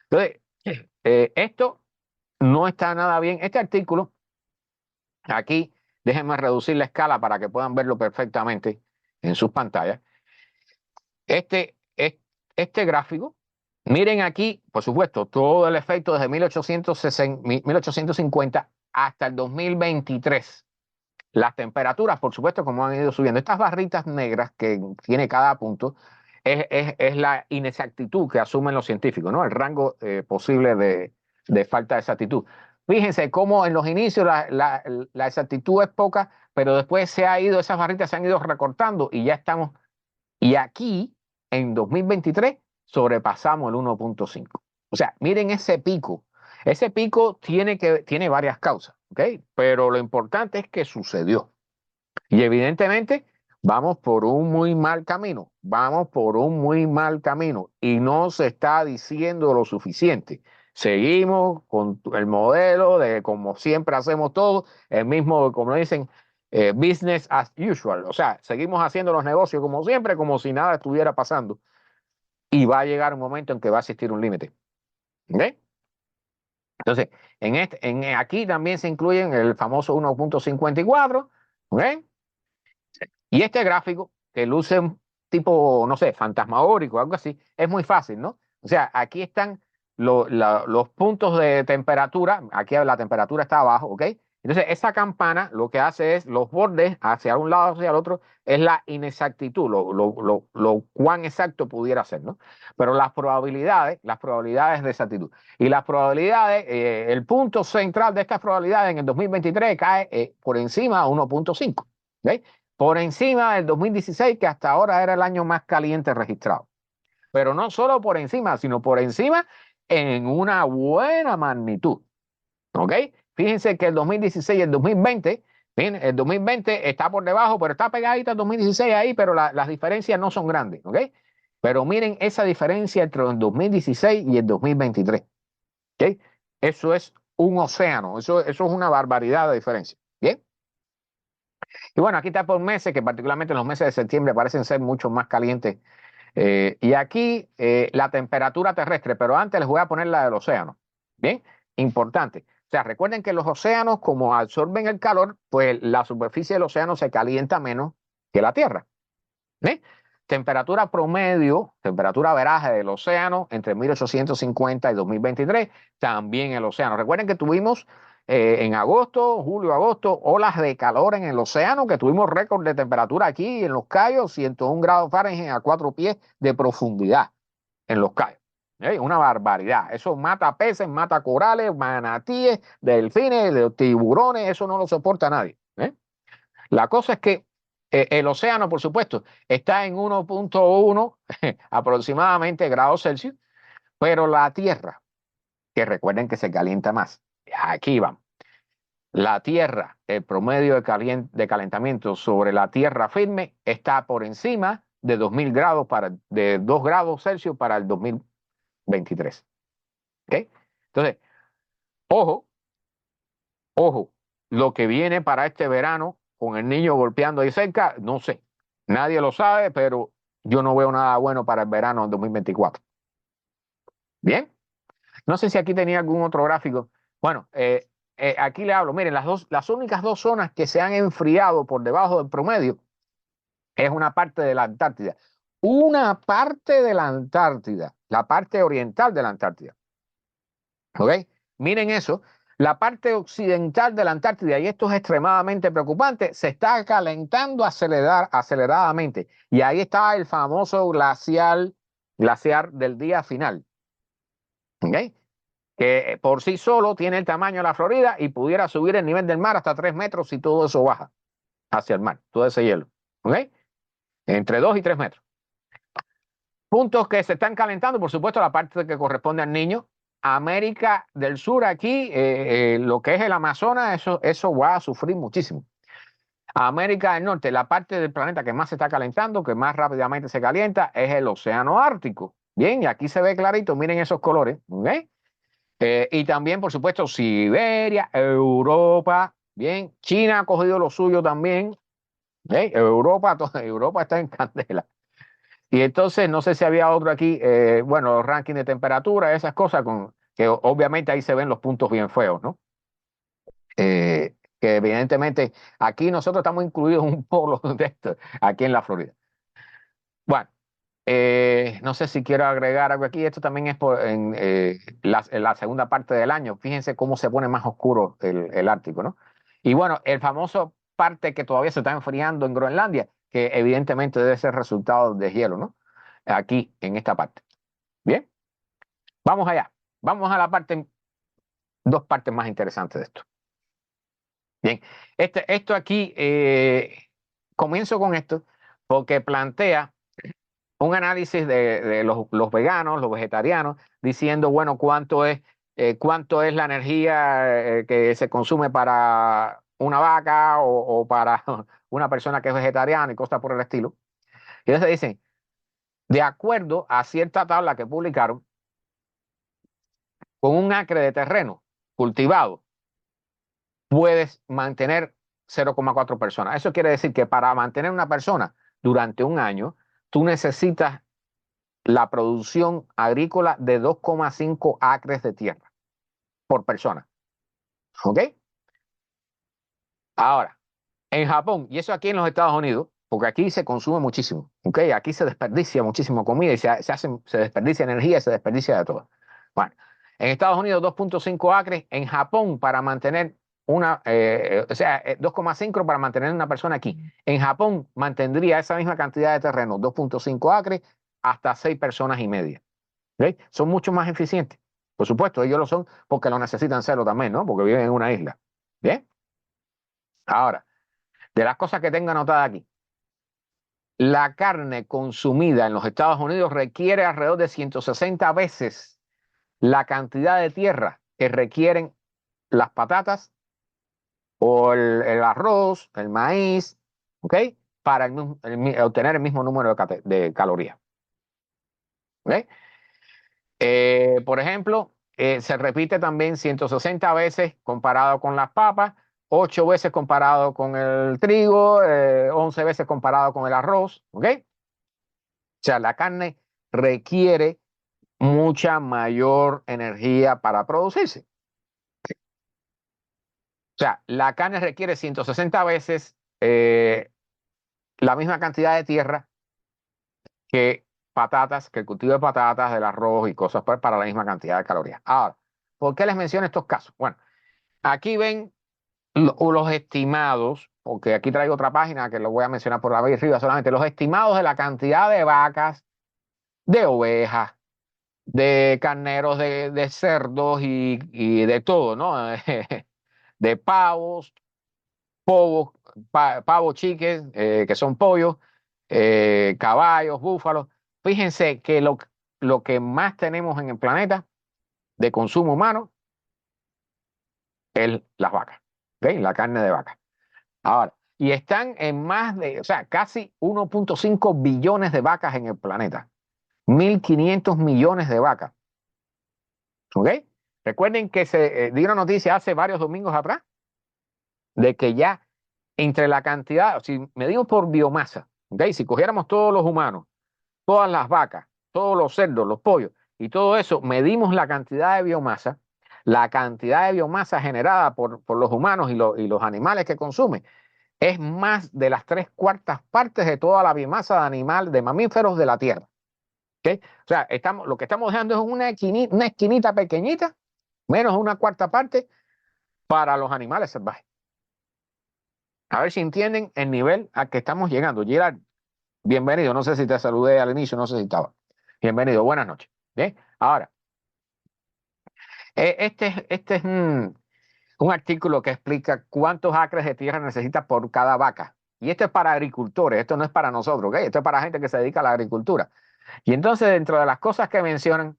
Entonces, esto no está nada bien. Este artículo, aquí, déjenme reducir la escala para que puedan verlo perfectamente en sus pantallas. Este gráfico, miren aquí, por supuesto, todo el efecto desde 1850 hasta el 2023. Las temperaturas, por supuesto, como han ido subiendo. Estas barritas negras que tiene cada punto es la inexactitud que asumen los científicos, ¿no? El rango posible de falta de exactitud. Fíjense cómo en los inicios la exactitud es poca, pero después esas barritas se han ido recortando y ya estamos. Y aquí, en 2023, sobrepasamos el 1.5. O sea, miren ese pico. Ese pico tiene varias causas, ¿ok? Pero lo importante es que sucedió. Y evidentemente vamos por un muy mal camino, vamos por un muy mal camino y no se está diciendo lo suficiente. Seguimos con el modelo de como siempre hacemos todo, el mismo, como dicen, business as usual. O sea, seguimos haciendo los negocios como siempre, como si nada estuviera pasando. Y va a llegar un momento en que va a existir un límite. ¿Okay? Entonces, aquí también se incluyen el famoso 1.54. ¿Okay? Y este gráfico, que luce un tipo, no sé, fantasmagórico, algo así, es muy fácil, ¿no? O sea, aquí están los puntos de temperatura, aquí la temperatura está abajo, ¿ok? Entonces, esa campana lo que hace es los bordes hacia un lado, hacia el otro, es la inexactitud, lo cuán exacto pudiera ser, ¿no? Pero las probabilidades de exactitud. Y las probabilidades, el punto central de estas probabilidades en el 2023 cae por encima de 1.5, ¿ok? Por encima del 2016, que hasta ahora era el año más caliente registrado. Pero no solo por encima, sino por encima en una buena magnitud. ¿Ok? Fíjense que el 2016 y el 2020, el 2020 está por debajo, pero está pegadito al 2016 ahí, pero las diferencias no son grandes. ¿Ok? Pero miren esa diferencia entre el 2016 y el 2023. ¿Ok? Eso es un océano, eso es una barbaridad de diferencia. ¿Bien? Y bueno, aquí está por meses, que particularmente en los meses de septiembre parecen ser mucho más calientes. Y aquí la temperatura terrestre, pero antes les voy a poner la del océano. Bien, importante. O sea, recuerden que los océanos, como absorben el calor, pues la superficie del océano se calienta menos que la Tierra. ¿Bien? Temperatura promedio, temperatura veraje del océano entre 1850 y 2023, también el océano. Recuerden que tuvimos en agosto, julio, agosto, olas de calor en el océano, que tuvimos récord de temperatura aquí en Los Cayos, 101 grados Fahrenheit a 4 pies de profundidad en Los Cayos. Una barbaridad. Eso mata peces, mata corales, manatíes, delfines, tiburones, eso no lo soporta nadie. La cosa es que el océano, por supuesto, está en 1.1 aproximadamente grados Celsius, pero la Tierra, que recuerden que se calienta más. Aquí vamos. La Tierra, el promedio de calentamiento sobre la Tierra firme está por encima de 2000 grados de 2 grados Celsius para el 2023. ¿Ok? Entonces, ojo, ojo, lo que viene para este verano con el niño golpeando ahí cerca, no sé. Nadie lo sabe, pero yo no veo nada bueno para el verano en 2024. Bien, no sé si aquí tenía algún otro gráfico. Bueno, aquí le hablo. Miren, las únicas dos zonas que se han enfriado por debajo del promedio es una parte de la Antártida. Una parte de la Antártida, la parte oriental de la Antártida. ¿Ok? Miren eso. La parte occidental de la Antártida, y esto es extremadamente preocupante, se está calentando aceleradamente. Y ahí está el famoso glaciar del día final. ¿Ok? Que por sí solo tiene el tamaño de la Florida y pudiera subir el nivel del mar hasta 3 metros si todo eso baja hacia el mar, todo ese hielo. ¿Ok? Entre 2 y 3 metros. Puntos que se están calentando, por supuesto, la parte que corresponde al niño. América del Sur aquí, lo que es el Amazonas, eso va a sufrir muchísimo. América del Norte, la parte del planeta que más se está calentando, que más rápidamente se calienta, es el Océano Ártico. Bien, y aquí se ve clarito, miren esos colores. ¿Ok? Y también, por supuesto, Siberia, Europa. Bien, China ha cogido lo suyo también. ¿Ok? Europa está en candela. Y entonces, no sé si había otro aquí, bueno, los rankings de temperatura, esas cosas, que obviamente ahí se ven los puntos bien feos, ¿no? Que evidentemente aquí nosotros estamos incluidos en un polo de esto, aquí en la Florida. Bueno, no sé si quiero agregar algo aquí, esto también es en la segunda parte del año, fíjense cómo se pone más oscuro el Ártico, ¿no? Y bueno, el famoso parte que todavía se está enfriando en Groenlandia, que evidentemente debe ser resultado de hielo, ¿no? Aquí, en esta parte. Bien, vamos allá. Vamos a la parte, dos partes más interesantes de esto. Bien, esto aquí, comienzo con esto porque plantea un análisis de los veganos, los vegetarianos, diciendo, bueno, cuánto es la energía que se consume para una vaca o para una persona que es vegetariana y cosas por el estilo. Y entonces dicen, de acuerdo a cierta tabla que publicaron, con un acre de terreno cultivado, puedes mantener 0,4 personas. Eso quiere decir que para mantener una persona durante un año, tú necesitas la producción agrícola de 2,5 acres de tierra por persona. ¿Ok? Ahora, en Japón, y eso aquí en los Estados Unidos, porque aquí se consume muchísimo, ¿ok? Aquí se desperdicia muchísimo comida y se desperdicia energía y se desperdicia de todo. Bueno, en Estados Unidos 2,5 acres, en Japón para mantener o sea, 2,5 para mantener una persona aquí. En Japón mantendría esa misma cantidad de terreno, 2,5 acres, hasta 6 personas y media. ¿Ok? Son mucho más eficientes. Por supuesto, ellos lo son porque lo necesitan serlo también, ¿no? Porque viven en una isla. ¿Bien? Ahora, de las cosas que tengo anotada aquí, la carne consumida en los Estados Unidos requiere alrededor de 160 veces la cantidad de tierra que requieren las patatas o el arroz, el maíz, ¿ok? Para obtener el mismo número de calorías. ¿Ok? Por ejemplo, se repite también 160 veces comparado con las papas, 8 veces comparado con el trigo, 11 veces comparado con el arroz, ¿ok? O sea, la carne requiere mucha mayor energía para producirse. O sea, la carne requiere 160 veces la misma cantidad de tierra que patatas, que el cultivo de patatas, del arroz y cosas para la misma cantidad de calorías. Ahora, ¿por qué les menciono estos casos? Bueno, aquí ven los estimados, porque aquí traigo otra página que lo voy a mencionar por arriba solamente, los estimados de la cantidad de vacas, de ovejas, de carneros, de cerdos y de todo, ¿no? De pavos, pavos chiques, que son pollos, caballos, búfalos. Fíjense que lo que más tenemos en el planeta de consumo humano es las vacas, ¿ok? La carne de vaca. Ahora, y están en más de, o sea, casi 1,5 billones de vacas en el planeta. 1.500 millones de vacas. ¿Ok? Recuerden que se dio una noticia hace varios domingos atrás de que ya entre la cantidad, si medimos por biomasa, ¿ok? Si cogiéramos todos los humanos, todas las vacas, todos los cerdos, los pollos y todo eso, medimos la cantidad de biomasa generada por los humanos y los animales que consumen, es más de las 3/4 partes de toda la biomasa de animal, de mamíferos de la Tierra. ¿Okay? O sea, lo que estamos dejando es una esquinita pequeñita, menos de 1/4 parte, para los animales salvajes. A ver si entienden el nivel al que estamos llegando. Gerard, bienvenido. No sé si te saludé al inicio, no sé si estaba. Bienvenido, buenas noches. Bien, ahora, este es un artículo que explica cuántos acres de tierra necesita por cada vaca. Y esto es para agricultores, esto no es para nosotros, ¿ok? Esto es para gente que se dedica a la agricultura. Y entonces, dentro de las cosas que mencionan,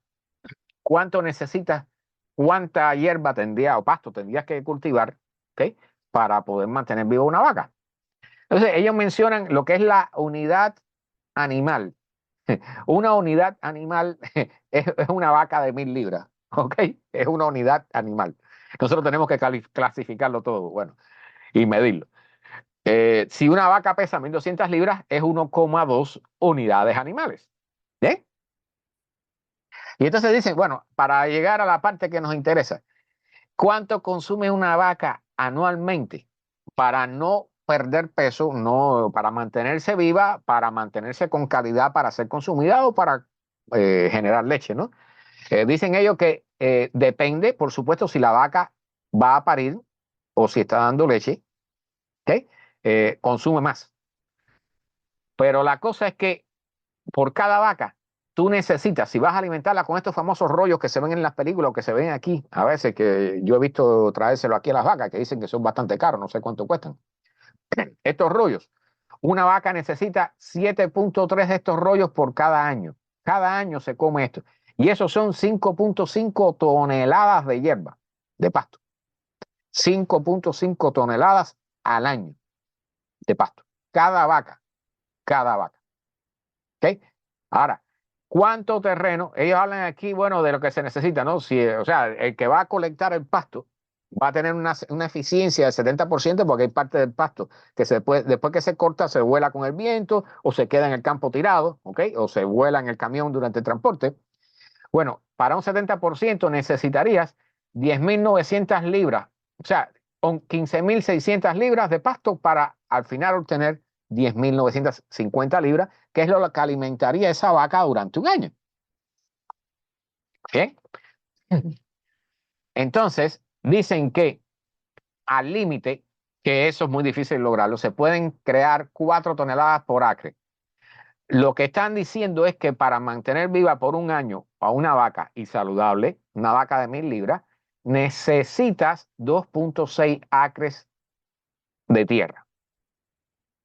cuánto necesitas, cuánta hierba tendría o pasto tendrías que cultivar, ¿ok? Para poder mantener viva una vaca. Entonces, ellos mencionan lo que es la unidad animal. Una unidad animal es una vaca de 1000 libras, ¿ok? Es una unidad animal. Nosotros tenemos que clasificarlo todo, bueno, y medirlo. Si una vaca pesa 1200 libras, es 1,2 unidades animales. ¿Bien? Y entonces dicen, bueno, para llegar a la parte que nos interesa, ¿cuánto consume una vaca anualmente para no perder peso, no, para mantenerse viva, para mantenerse con calidad, para ser consumida o para generar leche, ¿no? Dicen ellos que depende, por supuesto, si la vaca va a parir o si está dando leche, ¿ok? Consume más. Pero la cosa es que por cada vaca, tú necesitas, si vas a alimentarla con estos famosos rollos que se ven en las películas o que se ven aquí, a veces que yo he visto traérselo aquí a las vacas, que dicen que son bastante caros, no sé cuánto cuestan. Estos rollos, una vaca necesita 7,3 de estos rollos por cada año. Cada año se come esto. Y eso son 5,5 toneladas de hierba, de pasto. 5,5 toneladas al año de pasto. Cada vaca, cada vaca. ¿Ok? Ahora, ¿cuánto terreno? Ellos hablan aquí, bueno, de lo que se necesita, ¿no? Si, o sea, el que va a colectar el pasto va a tener una eficiencia del 70% porque hay parte del pasto que después que se corta, se vuela con el viento o se queda en el campo tirado, ¿ok? O se vuela en el camión durante el transporte. Bueno, para un 70% necesitarías 10.900 libras, o sea, con 15.600 libras de pasto para al final obtener 10.950 libras, que es lo que alimentaría esa vaca durante un año. ¿Bien? Entonces, dicen que al límite, que eso es muy difícil lograrlo, se pueden crear 4 toneladas por acre. Lo que están diciendo es que para mantener viva por un año a una vaca y saludable, una vaca de 1000 libras, necesitas 2,6 acres de tierra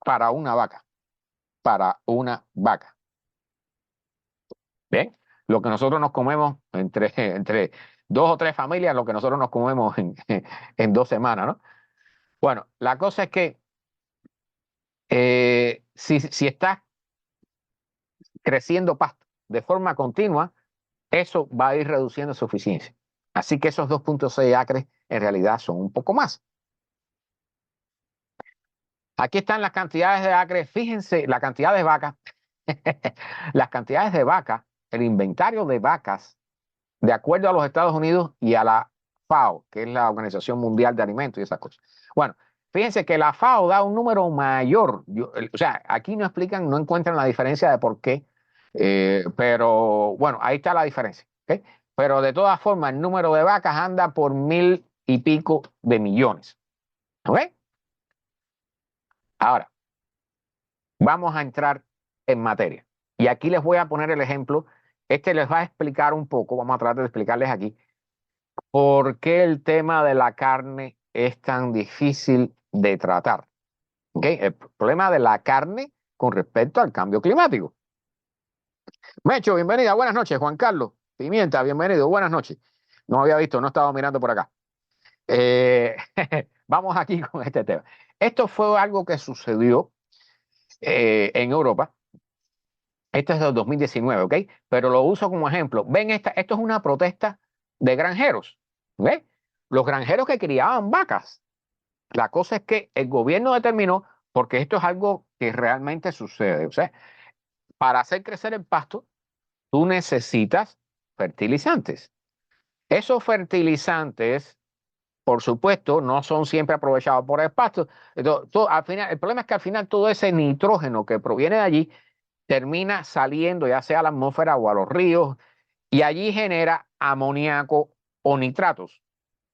para una vaca, para una vaca. ¿Bien? Lo que nosotros nos comemos entre 2 o 3 familias, lo que nosotros nos comemos en 2 semanas, ¿no? Bueno, la cosa es que si estás creciendo pasto de forma continua, eso va a ir reduciendo su eficiencia. Así que esos 2,6 acres en realidad son un poco más. Aquí están las cantidades de acres. Fíjense la cantidad de vacas. Las cantidades de vacas, el inventario de vacas, de acuerdo a los Estados Unidos y a la FAO, que es la Organización Mundial de Alimentos y esas cosas. Bueno, fíjense que la FAO da un número mayor. O sea, aquí no explican, no encuentran la diferencia de por qué, pero bueno, ahí está la diferencia. ¿Okay? Pero de todas formas, el número de vacas anda por 1000 y pico de millones. ¿Ok? Ahora, vamos a entrar en materia. Y aquí les voy a poner el ejemplo. Este les va a explicar un poco, vamos a tratar de explicarles aquí, por qué el tema de la carne es tan difícil de tratar. ¿Okay? El problema de la carne con respecto al cambio climático. Mecho, bienvenida, buenas noches. Juan Carlos Pimienta, bienvenido, buenas noches. No había visto, no estaba mirando por acá. Vamos aquí con este tema. Esto fue algo que sucedió en Europa. Esto es del 2019, ¿ok? Pero lo uso como ejemplo. Ven, esto es una protesta de granjeros. ¿Ves? Los granjeros que criaban vacas. La cosa es que el gobierno determinó, porque esto es algo que realmente sucede, o sea, para hacer crecer el pasto, tú necesitas fertilizantes. Esos fertilizantes, por supuesto, no son siempre aprovechados por el pasto. Entonces, al final, el problema es que al final todo ese nitrógeno que proviene de allí termina saliendo ya sea a la atmósfera o a los ríos y allí genera amoníaco o nitratos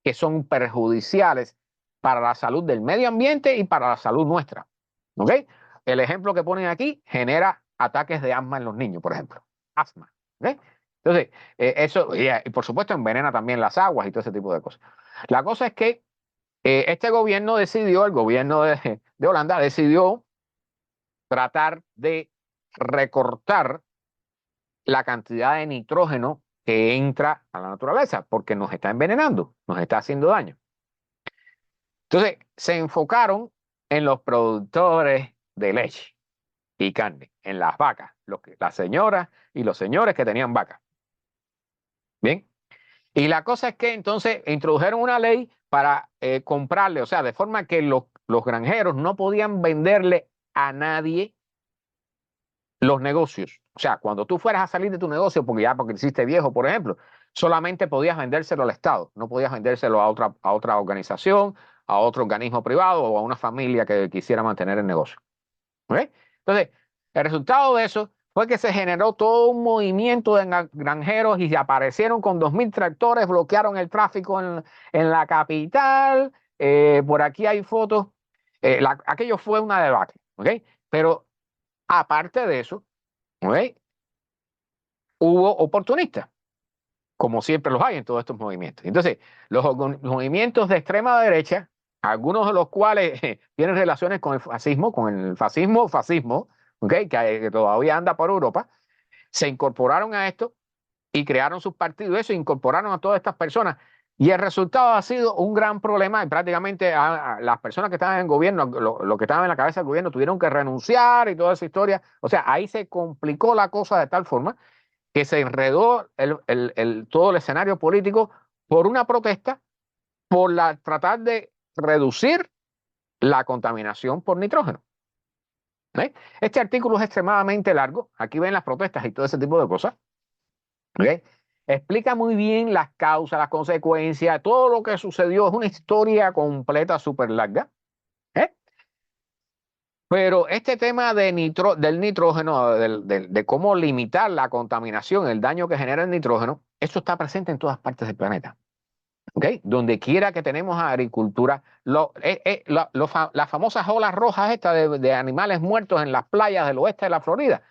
que son perjudiciales para la salud del medio ambiente y para la salud nuestra. ¿Ok? El ejemplo que ponen aquí genera ataques de asma en los niños, por ejemplo. Asma. ¿Ok? Entonces, eso, y por supuesto, envenena también las aguas y todo ese tipo de cosas. La cosa es que este gobierno decidió, el gobierno de Holanda decidió tratar de recortar la cantidad de nitrógeno que entra a la naturaleza, porque nos está envenenando, nos está haciendo daño. Entonces, se enfocaron en los productores de leche y carne, en las vacas, las señoras y los señores que tenían vacas. Bien, y la cosa es que entonces introdujeron una ley para comprarle, o sea, de forma que los granjeros no podían venderle a nadie los negocios. O sea, cuando tú fueras a salir de tu negocio, porque hiciste viejo, por ejemplo, solamente podías vendérselo al Estado, no podías vendérselo a otra organización, a otro organismo privado o a una familia que quisiera mantener el negocio. ¿Okay? Entonces, el resultado de eso fue que se generó todo un movimiento de granjeros y se aparecieron con 2.000 tractores, bloquearon el tráfico en la capital. Por aquí hay fotos. Aquello fue una debacle, ¿ok? Pero aparte de eso, ¿ok? Hubo oportunistas, como siempre los hay en todos estos movimientos. Entonces, los movimientos de extrema derecha, algunos de los cuales tienen relaciones con el fascismo, ¿okay? Que todavía anda por Europa, se incorporaron a esto y crearon sus partidos, eso, incorporaron a todas estas personas. Y el resultado ha sido un gran problema y prácticamente a las personas que estaban en el gobierno, lo que estaban en la cabeza del gobierno, tuvieron que renunciar y toda esa historia. O sea, ahí se complicó la cosa de tal forma que se enredó todo el escenario político por una protesta, tratar de reducir la contaminación por nitrógeno. ¿Okay? Este artículo es extremadamente largo, aquí ven las protestas y todo ese tipo de cosas. ¿Okay? Explica muy bien las causas, las consecuencias, todo lo que sucedió, es una historia completa, súper larga. ¿Eh? Pero este tema del nitrógeno, de cómo limitar la contaminación, el daño que genera el nitrógeno, eso está presente en todas partes del planeta. ¿Okay? Donde quiera que tenemos agricultura, las famosas olas rojas estas de animales muertos en las playas del oeste de la Florida,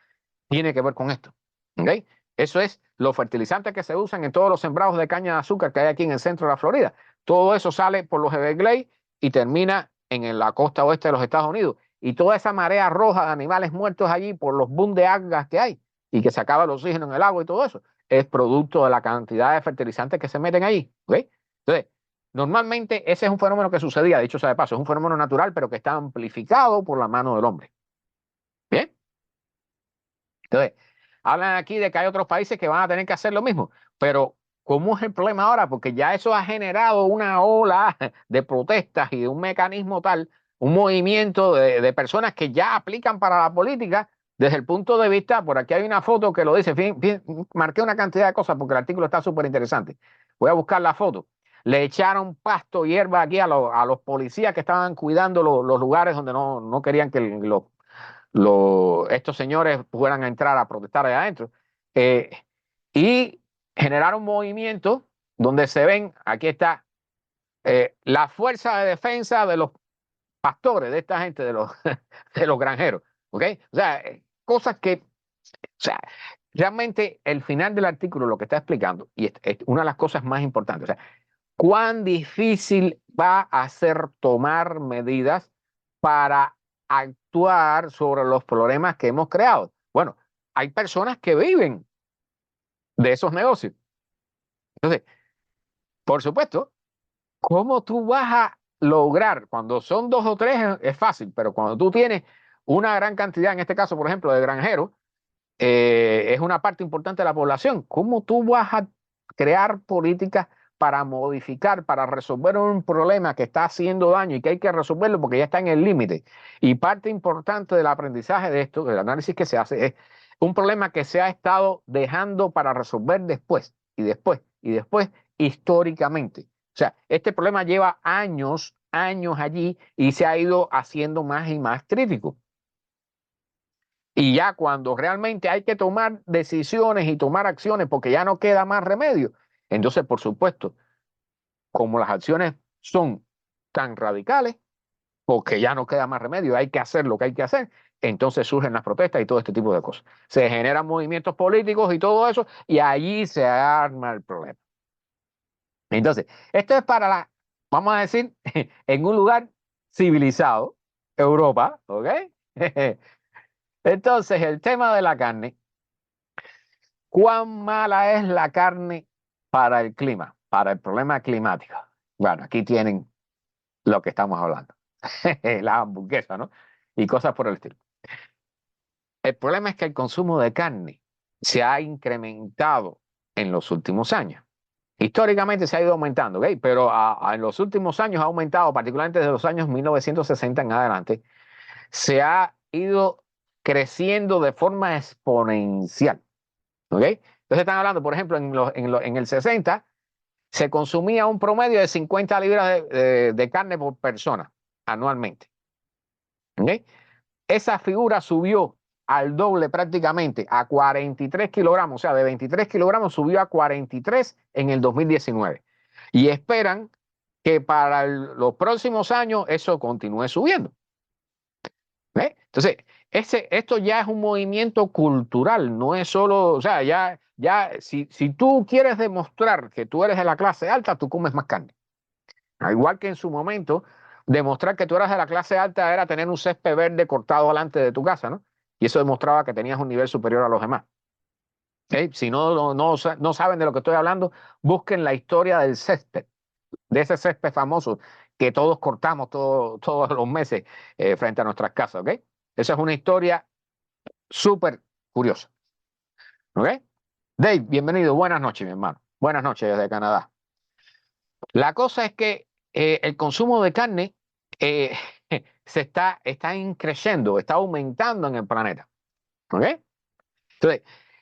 tiene que ver con esto. ¿Okay? Eso es los fertilizantes que se usan en todos los sembrados de caña de azúcar que hay aquí en el centro de la Florida. Todo eso sale por los Everglades y termina en la costa oeste de los Estados Unidos. Y toda esa marea roja de animales muertos allí por los boom de algas que hay y que se acaba el oxígeno en el agua y todo eso, es producto de la cantidad de fertilizantes que se meten allí. ¿Okay? Entonces, normalmente ese es un fenómeno que sucedía, dicho sea de paso, es un fenómeno natural, pero que está amplificado por la mano del hombre. ¿Bien? Entonces, hablan aquí de que hay otros países que van a tener que hacer lo mismo, pero ¿cómo es el problema ahora? Porque ya eso ha generado una ola de protestas y de un mecanismo tal, un movimiento de personas que ya aplican para la política desde el punto de vista, por aquí hay una foto que lo dice, marqué una cantidad de cosas porque el artículo está súper interesante. Voy a buscar la foto. Le echaron pasto, hierba aquí a los policías que estaban cuidando los lugares donde no querían que estos señores fueran a entrar a protestar allá adentro. Y generar un movimiento donde se ven, aquí está, la fuerza de defensa de los pastores, de esta gente, de los granjeros. ¿Ok? O sea, cosas que, o sea, realmente el final del artículo lo que está explicando, y es una de las cosas más importantes, o sea, cuán difícil va a ser tomar medidas para actuar sobre los problemas que hemos creado. Bueno, hay personas que viven de esos negocios. Entonces, por supuesto, ¿cómo tú vas a lograr? Cuando son dos o tres es fácil, pero cuando tú tienes una gran cantidad, en este caso, por ejemplo, de granjeros, es una parte importante de la población. ¿Cómo tú vas a crear políticas para modificar, para resolver un problema que está haciendo daño y que hay que resolverlo porque ya está en el límite. Y parte importante del aprendizaje de esto, del análisis que se hace, es un problema que se ha estado dejando para resolver después y después y después históricamente. O sea, este problema lleva años, años allí y se ha ido haciendo más y más crítico. Y ya cuando realmente hay que tomar decisiones y tomar acciones porque ya no queda más remedio, entonces, por supuesto, como las acciones son tan radicales, porque ya no queda más remedio, hay que hacer lo que hay que hacer, entonces surgen las protestas y todo este tipo de cosas. Se generan movimientos políticos y todo eso, y allí se arma el problema. Entonces, esto es para la, vamos a decir, en un lugar civilizado, Europa, ¿ok? Entonces, el tema de la carne, ¿cuán mala es la carne para el clima, para el problema climático? Bueno, aquí tienen lo que estamos hablando. La hamburguesa, ¿no? Y cosas por el estilo. El problema es que el consumo de carne se ha incrementado en los últimos años. Históricamente se ha ido aumentando, ¿ok? Pero en los últimos años ha aumentado, particularmente desde los años 1960 en adelante, se ha ido creciendo de forma exponencial, ¿ok? Entonces están hablando, por ejemplo, en el 60 se consumía un promedio de 50 libras de carne por persona anualmente, ¿ok? Esa figura subió al doble prácticamente, a 43 kilogramos, o sea, de 23 kilogramos subió a 43 en el 2019. Y esperan que para los próximos años eso continúe subiendo. ¿Ve? Entonces, esto ya es un movimiento cultural, no es solo, o sea, si tú quieres demostrar que tú eres de la clase alta, tú comes más carne. Al igual que en su momento, demostrar que tú eras de la clase alta era tener un césped verde cortado delante de tu casa, ¿no? Y eso demostraba que tenías un nivel superior a los demás. ¿Okay? Si no saben de lo que estoy hablando, busquen la historia del césped, de ese césped famoso que todos cortamos todos los meses frente a nuestras casas, ¿ok? Esa es una historia súper curiosa, ¿ok? Dave, bienvenido, buenas noches, mi hermano. Buenas noches desde Canadá. La cosa es que el consumo de carne eh, está creciendo, está aumentando en el planeta. ¿Ok?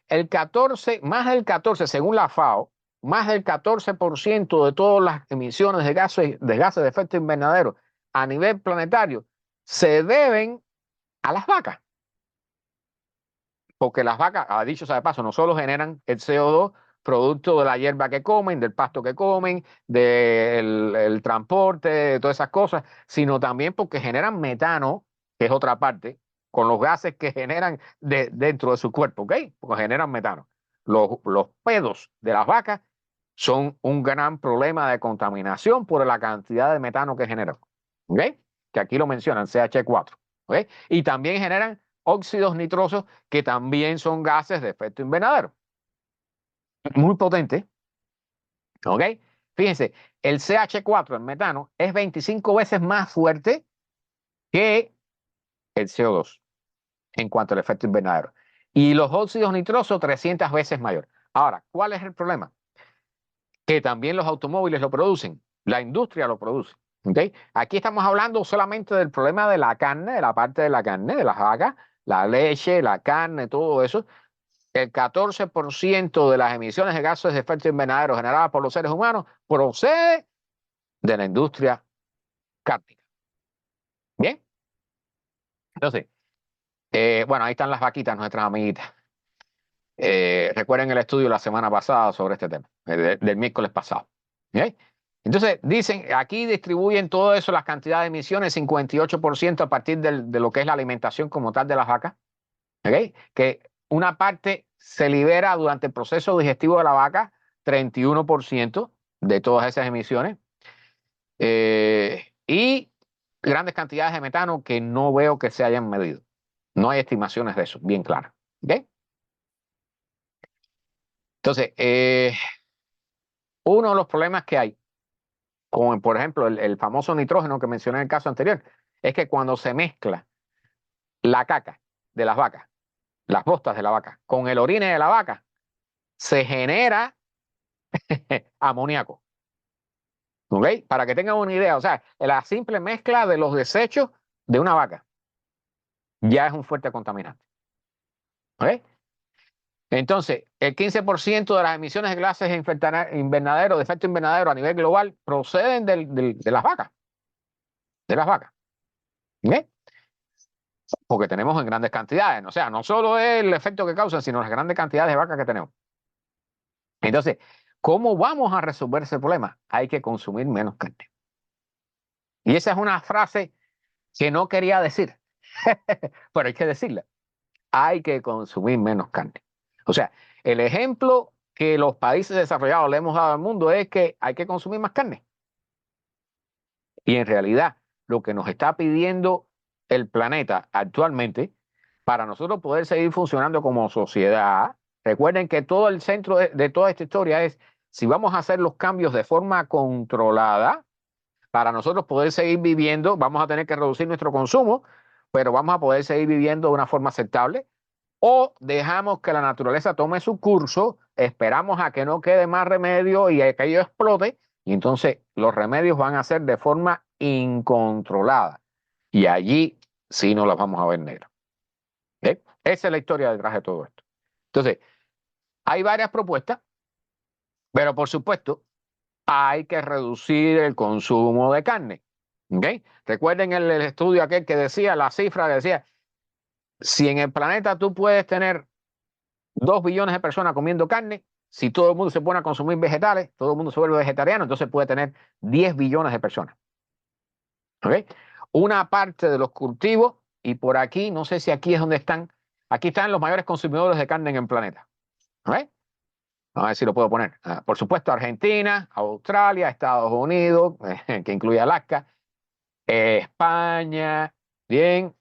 Entonces, más del 14, según la FAO, más del 14% de todas las emisiones de gases de efecto invernadero a nivel planetario se deben a las vacas. Porque las vacas, a dicho sea de paso, no solo generan el CO2 producto de la hierba que comen, del pasto que comen, del transporte, de todas esas cosas, sino también porque generan metano, que es otra parte, con los gases que generan dentro de su cuerpo, ¿ok? Porque generan metano. Los pedos de las vacas son un gran problema de contaminación por la cantidad de metano que generan, ¿ok? Que aquí lo mencionan, CH4, ¿ok? Y también generan óxidos nitrosos que también son gases de efecto invernadero. Muy potente, ¿ok? Fíjense, el CH4, el metano, es 25 veces más fuerte que el CO2 en cuanto al efecto invernadero. Y los óxidos nitrosos 300 veces mayor. Ahora, ¿cuál es el problema? Que también los automóviles lo producen, la industria lo produce. ¿Okay? Aquí estamos hablando solamente del problema de la carne, de la parte de la carne, de las vacas, la leche, la carne, todo eso. El 14% de las emisiones de gases de efecto invernadero generadas por los seres humanos procede de la industria cárnica. Bien, entonces, bueno, ahí están las vaquitas, nuestras amiguitas. Recuerden el estudio la semana pasada sobre este tema, del miércoles pasado. ¿Okay? Entonces, dicen, aquí distribuyen todo eso, las cantidades de emisiones, 58% a partir de lo que es la alimentación como tal de las vacas. ¿Okay? Que una parte se libera durante el proceso digestivo de la vaca, 31% de todas esas emisiones. Y grandes cantidades de metano que no veo que se hayan medido. No hay estimaciones de eso, bien claras. ¿Okay? Entonces, uno de los problemas que hay, como por ejemplo el famoso nitrógeno que mencioné en el caso anterior, es que cuando se mezcla la caca de las vacas, las bostas de la vaca, con el orine de la vaca, se genera amoníaco. ¿Ok? Para que tengan una idea, o sea, la simple mezcla de los desechos de una vaca ya es un fuerte contaminante. ¿Ok? Entonces, el 15% de las emisiones de gases invernadero, de efecto invernadero a nivel global proceden de las vacas. De las vacas. ¿Ok? Porque tenemos en grandes cantidades. O sea, no solo es el efecto que causan, sino las grandes cantidades de vacas que tenemos. Entonces, ¿cómo vamos a resolver ese problema? Hay que consumir menos carne. Y esa es una frase que no quería decir, pero hay que decirla. Hay que consumir menos carne. O sea, el ejemplo que los países desarrollados le hemos dado al mundo es que hay que consumir más carne. Y en realidad, lo que nos está pidiendo el planeta actualmente, para nosotros poder seguir funcionando como sociedad, recuerden que todo el centro de toda esta historia es, si vamos a hacer los cambios de forma controlada, para nosotros poder seguir viviendo, vamos a tener que reducir nuestro consumo, pero vamos a poder seguir viviendo de una forma aceptable, o dejamos que la naturaleza tome su curso, esperamos a que no quede más remedio y a que ello explote, y entonces los remedios van a ser de forma incontrolada. Y allí sí no las vamos a ver negras. ¿Okay? Esa es la historia detrás de todo esto. Entonces, hay varias propuestas, pero por supuesto, hay que reducir el consumo de carne. ¿Okay? Recuerden el estudio aquel que decía, la cifra que decía, si en el planeta tú puedes tener 2 billones de personas comiendo carne, si todo el mundo se pone a consumir vegetales, todo el mundo se vuelve vegetariano, entonces puede tener 10 billones de personas. ¿Okay? Una parte de los cultivos, y por aquí, no sé si aquí es donde están, aquí están los mayores consumidores de carne en el planeta. ¿Okay? A ver si lo puedo poner. Por supuesto, Argentina, Australia, Estados Unidos, que incluye Alaska, España, bien,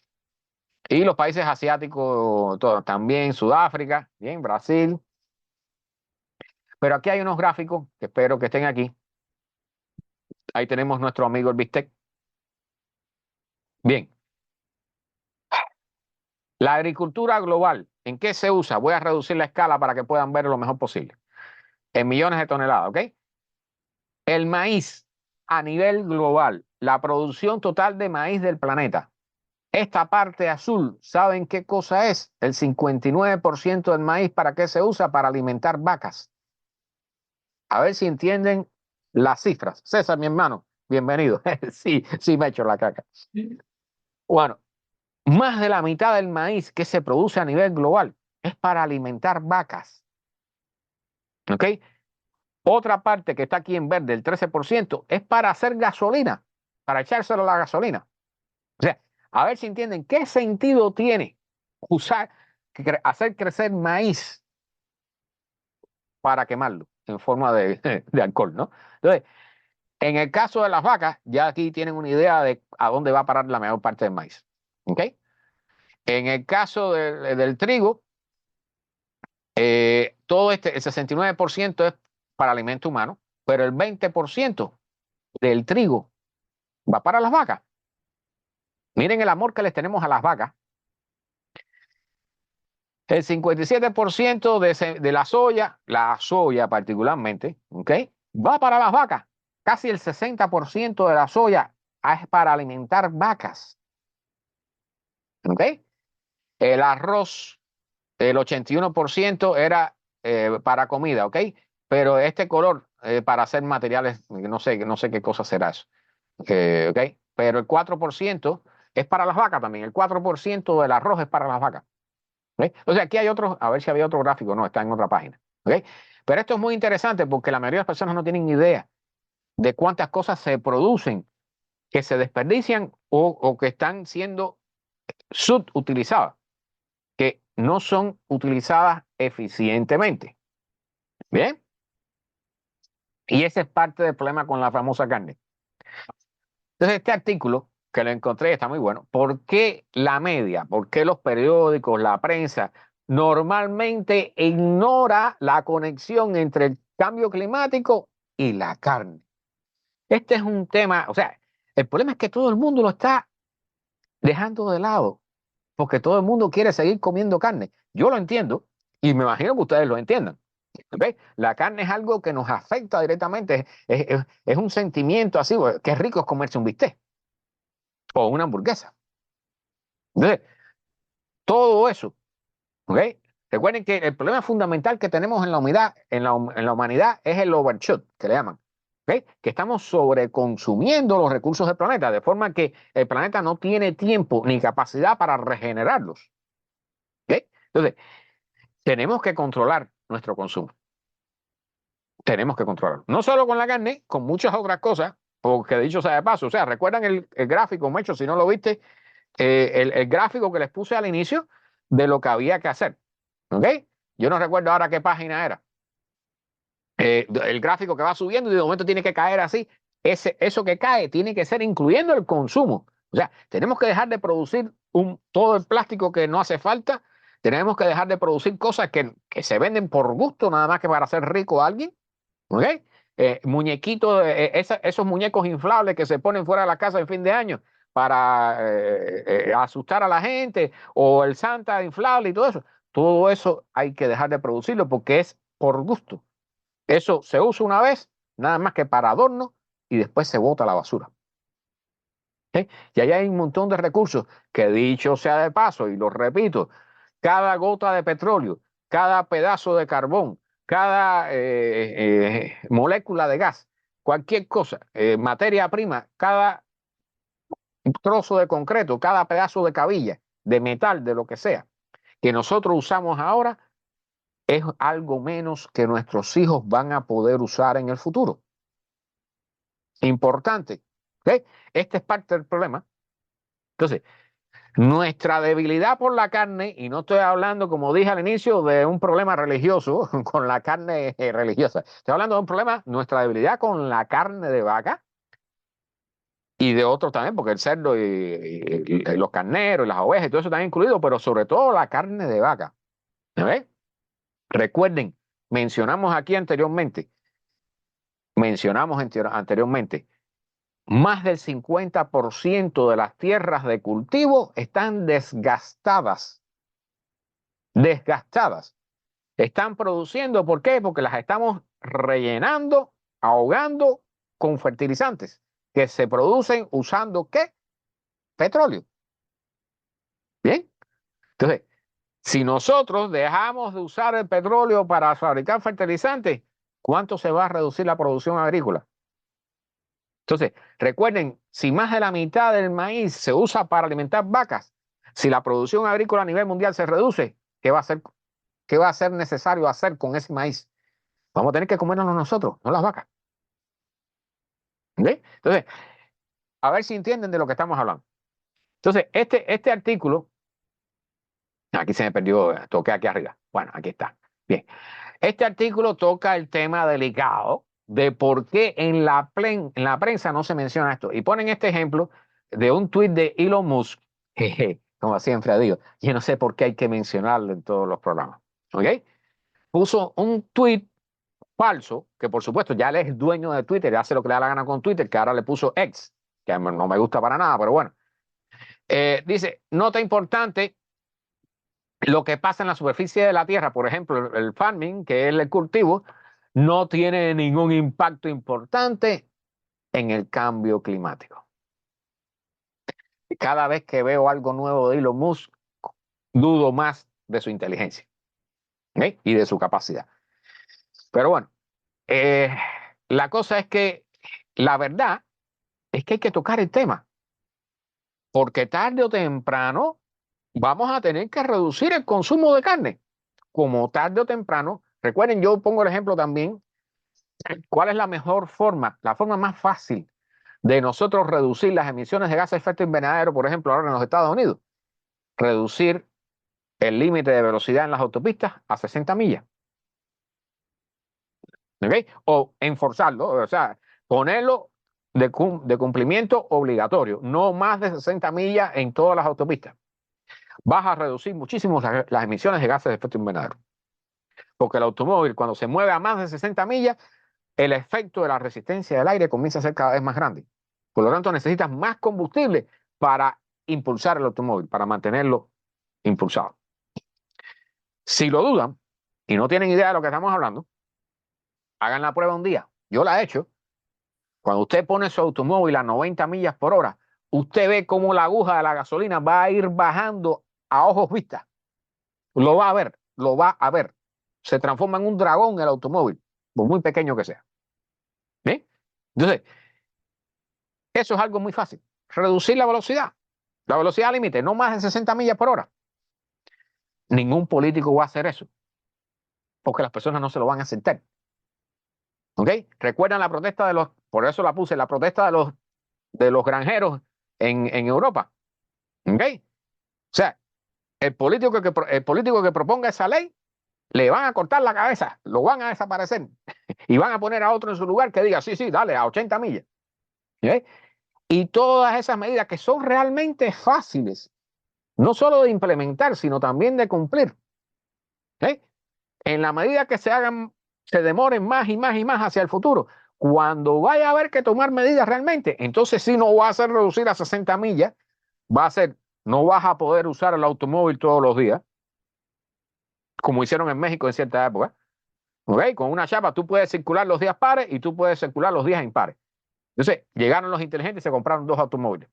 y los países asiáticos también, Sudáfrica, bien, Brasil. Pero aquí hay unos gráficos que espero que estén aquí. Ahí tenemos nuestro amigo el bistec. Bien, la agricultura global, ¿en qué se usa? Voy a reducir la escala para que puedan ver lo mejor posible. En millones de toneladas, ¿ok? El maíz a nivel global, la producción total de maíz del planeta. Esta parte azul, ¿saben qué cosa es? El 59% del maíz, ¿para qué se usa? Para alimentar vacas. A ver si entienden las cifras. César, mi hermano, bienvenido. Sí, sí me echo la caca. Bueno, más de la mitad del maíz que se produce a nivel global es para alimentar vacas. ¿Ok? Otra parte que está aquí en verde, el 13%, es para hacer gasolina, para echárselo a la gasolina. O sea, a ver si entienden qué sentido tiene usar, hacer crecer maíz para quemarlo en forma de alcohol, ¿no? Entonces, en el caso de las vacas, ya aquí tienen una idea de a dónde va a parar la mayor parte del maíz. ¿Ok? En el caso del trigo, todo el 69% es para alimento humano, pero el 20% del trigo va para las vacas. Miren el amor que les tenemos a las vacas. El 57% de la soya particularmente, ¿ok? Va para las vacas. Casi el 60% de la soya es para alimentar vacas. ¿Ok? El arroz, el 81% era para comida, ¿ok? Pero este color para hacer materiales, no sé qué cosa será eso. ¿Ok? Pero el 4% es para las vacas también. El 4% del arroz es para las vacas. ¿Ok? O sea, aquí hay otro, a ver si había otro gráfico, no, está en otra página. ¿Ok? Pero esto es muy interesante porque la mayoría de las personas no tienen idea de cuántas cosas se producen que se desperdician o que están siendo subutilizadas, que no son utilizadas eficientemente. ¿Bien? Y ese es parte del problema con la famosa carne. Entonces, este artículo que lo encontré está muy bueno. ¿Por qué la media? ¿Por qué los periódicos, la prensa, normalmente ignora la conexión entre el cambio climático y la carne? Este es un tema, o sea, el problema es que todo el mundo lo está dejando de lado, porque todo el mundo quiere seguir comiendo carne. Yo lo entiendo y me imagino que ustedes lo entiendan. ¿Okay? La carne es algo que nos afecta directamente, es un sentimiento así, que es rico es comerse un bistec o una hamburguesa. Entonces, todo eso, ¿ok? Recuerden que el problema fundamental que tenemos en la humanidad, en la humanidad es el overshoot, que le llaman. ¿Ok? Que estamos sobreconsumiendo los recursos del planeta, de forma que el planeta no tiene tiempo ni capacidad para regenerarlos. ¿Ok? Entonces, tenemos que controlar nuestro consumo. Tenemos que controlarlo. No solo con la carne, con muchas otras cosas, porque dicho sea de paso, o sea, recuerdan el gráfico, Mecho, si no lo viste, el gráfico que les puse al inicio de lo que había que hacer. ¿Ok? Yo no recuerdo ahora qué página era. El gráfico que va subiendo y de momento tiene que caer así. Eso que cae tiene que ser incluyendo el consumo. O sea, tenemos que dejar de producir todo el plástico que no hace falta. Tenemos que dejar de producir cosas que se venden por gusto, nada más que para hacer rico a alguien. ¿Ok? Muñequitos, esos muñecos inflables que se ponen fuera de la casa en fin de año para asustar a la gente, o el Santa inflable y todo eso. Todo eso hay que dejar de producirlo porque es por gusto. Eso se usa una vez, nada más que para adorno, y después se bota a la basura. ¿Ok? Y ahí hay un montón de recursos que, dicho sea de paso, y lo repito, cada gota de petróleo, cada pedazo de carbón, cada molécula de gas, cualquier cosa, materia prima, cada trozo de concreto, cada pedazo de cabilla, de metal, de lo que sea, que nosotros usamos ahora, es algo menos que nuestros hijos van a poder usar en el futuro. Importante. ¿Ok? Este es parte del problema. Entonces, nuestra debilidad por la carne, y no estoy hablando, como dije al inicio, de un problema religioso con la carne religiosa. Estoy hablando de un problema, nuestra debilidad con la carne de vaca y de otros también, porque el cerdo y los carneros y las ovejas y todo eso están incluidos, pero sobre todo la carne de vaca. ¿Ves? Recuerden, mencionamos anteriormente, más del 50% de las tierras de cultivo están desgastadas. Desgastadas. Están produciendo, ¿por qué? Porque las estamos rellenando, ahogando con fertilizantes que se producen usando ¿qué? Petróleo. Bien. Entonces, si nosotros dejamos de usar el petróleo para fabricar fertilizantes, ¿cuánto se va a reducir la producción agrícola? Entonces, recuerden, si más de la mitad del maíz se usa para alimentar vacas, si la producción agrícola a nivel mundial se reduce, qué va a ser necesario hacer con ese maíz? Vamos a tener que comérnoslo nosotros, no las vacas. ¿Okay? Entonces, a ver si entienden de lo que estamos hablando. Entonces, este artículo, aquí se me perdió, toqué aquí arriba. Bueno, aquí está. Bien. Este artículo toca el tema delicado de por qué en la prensa no se menciona esto. Y ponen este ejemplo de un tuit de Elon Musk, jeje, como siempre digo, yo no sé por qué hay que mencionarlo en todos los programas. ¿Ok? Puso un tuit falso, que por supuesto ya él es dueño de Twitter, hace lo que le da la gana con Twitter, que ahora le puso X, que no me gusta para nada, pero bueno. Dice, nota importante, lo que pasa en la superficie de la Tierra, por ejemplo, el farming, que es el cultivo, no tiene ningún impacto importante en el cambio climático. Cada vez que veo algo nuevo de Elon Musk, dudo más de su inteligencia, ¿okay? Y de su capacidad. Pero bueno, la cosa es que la verdad es que hay que tocar el tema, porque tarde o temprano vamos a tener que reducir el consumo de carne. Como tarde o temprano, recuerden, yo pongo el ejemplo también, ¿cuál es la mejor forma, la forma más fácil de nosotros reducir las emisiones de gases de efecto invernadero, por ejemplo, ahora en los Estados Unidos? Reducir el límite de velocidad en las autopistas a 60 millas. ¿Okay? O enforzarlo, o sea, ponerlo de cumplimiento obligatorio, no más de 60 millas en todas las autopistas. Vas a reducir muchísimo las emisiones de gases de efecto invernadero. Porque el automóvil, cuando se mueve a más de 60 millas, el efecto de la resistencia del aire comienza a ser cada vez más grande. Por lo tanto, necesitas más combustible para impulsar el automóvil, para mantenerlo impulsado. Si lo dudan, y no tienen idea de lo que estamos hablando, hagan la prueba un día. Yo la he hecho. Cuando usted pone su automóvil a 90 millas por hora, usted ve cómo la aguja de la gasolina va a ir bajando a ojos vistas. Lo va a ver, lo va a ver. Se transforma en un dragón el automóvil, por muy pequeño que sea. ¿Bien? Entonces, eso es algo muy fácil. Reducir la velocidad límite, no más de 60 millas por hora. Ningún político va a hacer eso, porque las personas no se lo van a aceptar. ¿Ok? ¿Recuerdan la protesta de los, por eso la puse, la protesta de los granjeros en Europa? ¿Ok? O sea, el político que proponga esa ley, le van a cortar la cabeza, lo van a desaparecer y van a poner a otro en su lugar que diga, sí, sí, dale, a 80 millas. ¿Ok? Y todas esas medidas que son realmente fáciles, no solo de implementar, sino también de cumplir. ¿Ok? En la medida que se hagan, se demoren más y más y más hacia el futuro, cuando vaya a haber que tomar medidas realmente, entonces sí no va a ser reducir a 60 millas, va a ser, no vas a poder usar el automóvil todos los días, como hicieron en México en cierta época. ¿Ok? Con una chapa tú puedes circular los días pares y tú puedes circular los días impares. Entonces, llegaron los inteligentes y se compraron 2 automóviles.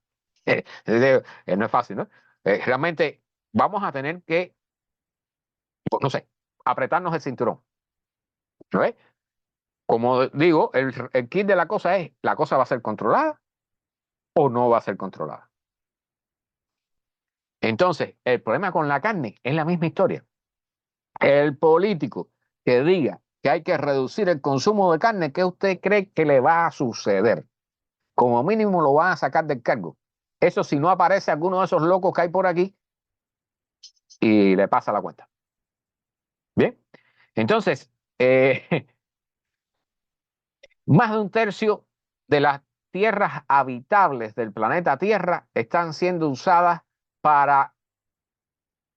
No es fácil, ¿no? Realmente vamos a tener que, no sé, apretarnos el cinturón. ¿Ok? Como digo, el kit de la cosa es, ¿la cosa va a ser controlada o no va a ser controlada? Entonces, el problema con la carne es la misma historia. El político que diga que hay que reducir el consumo de carne, ¿qué usted cree que le va a suceder? Como mínimo lo van a sacar del cargo. Eso si no aparece alguno de esos locos que hay por aquí y le pasa la cuenta. Bien, entonces, más de un tercio de las tierras habitables del planeta Tierra están siendo usadas para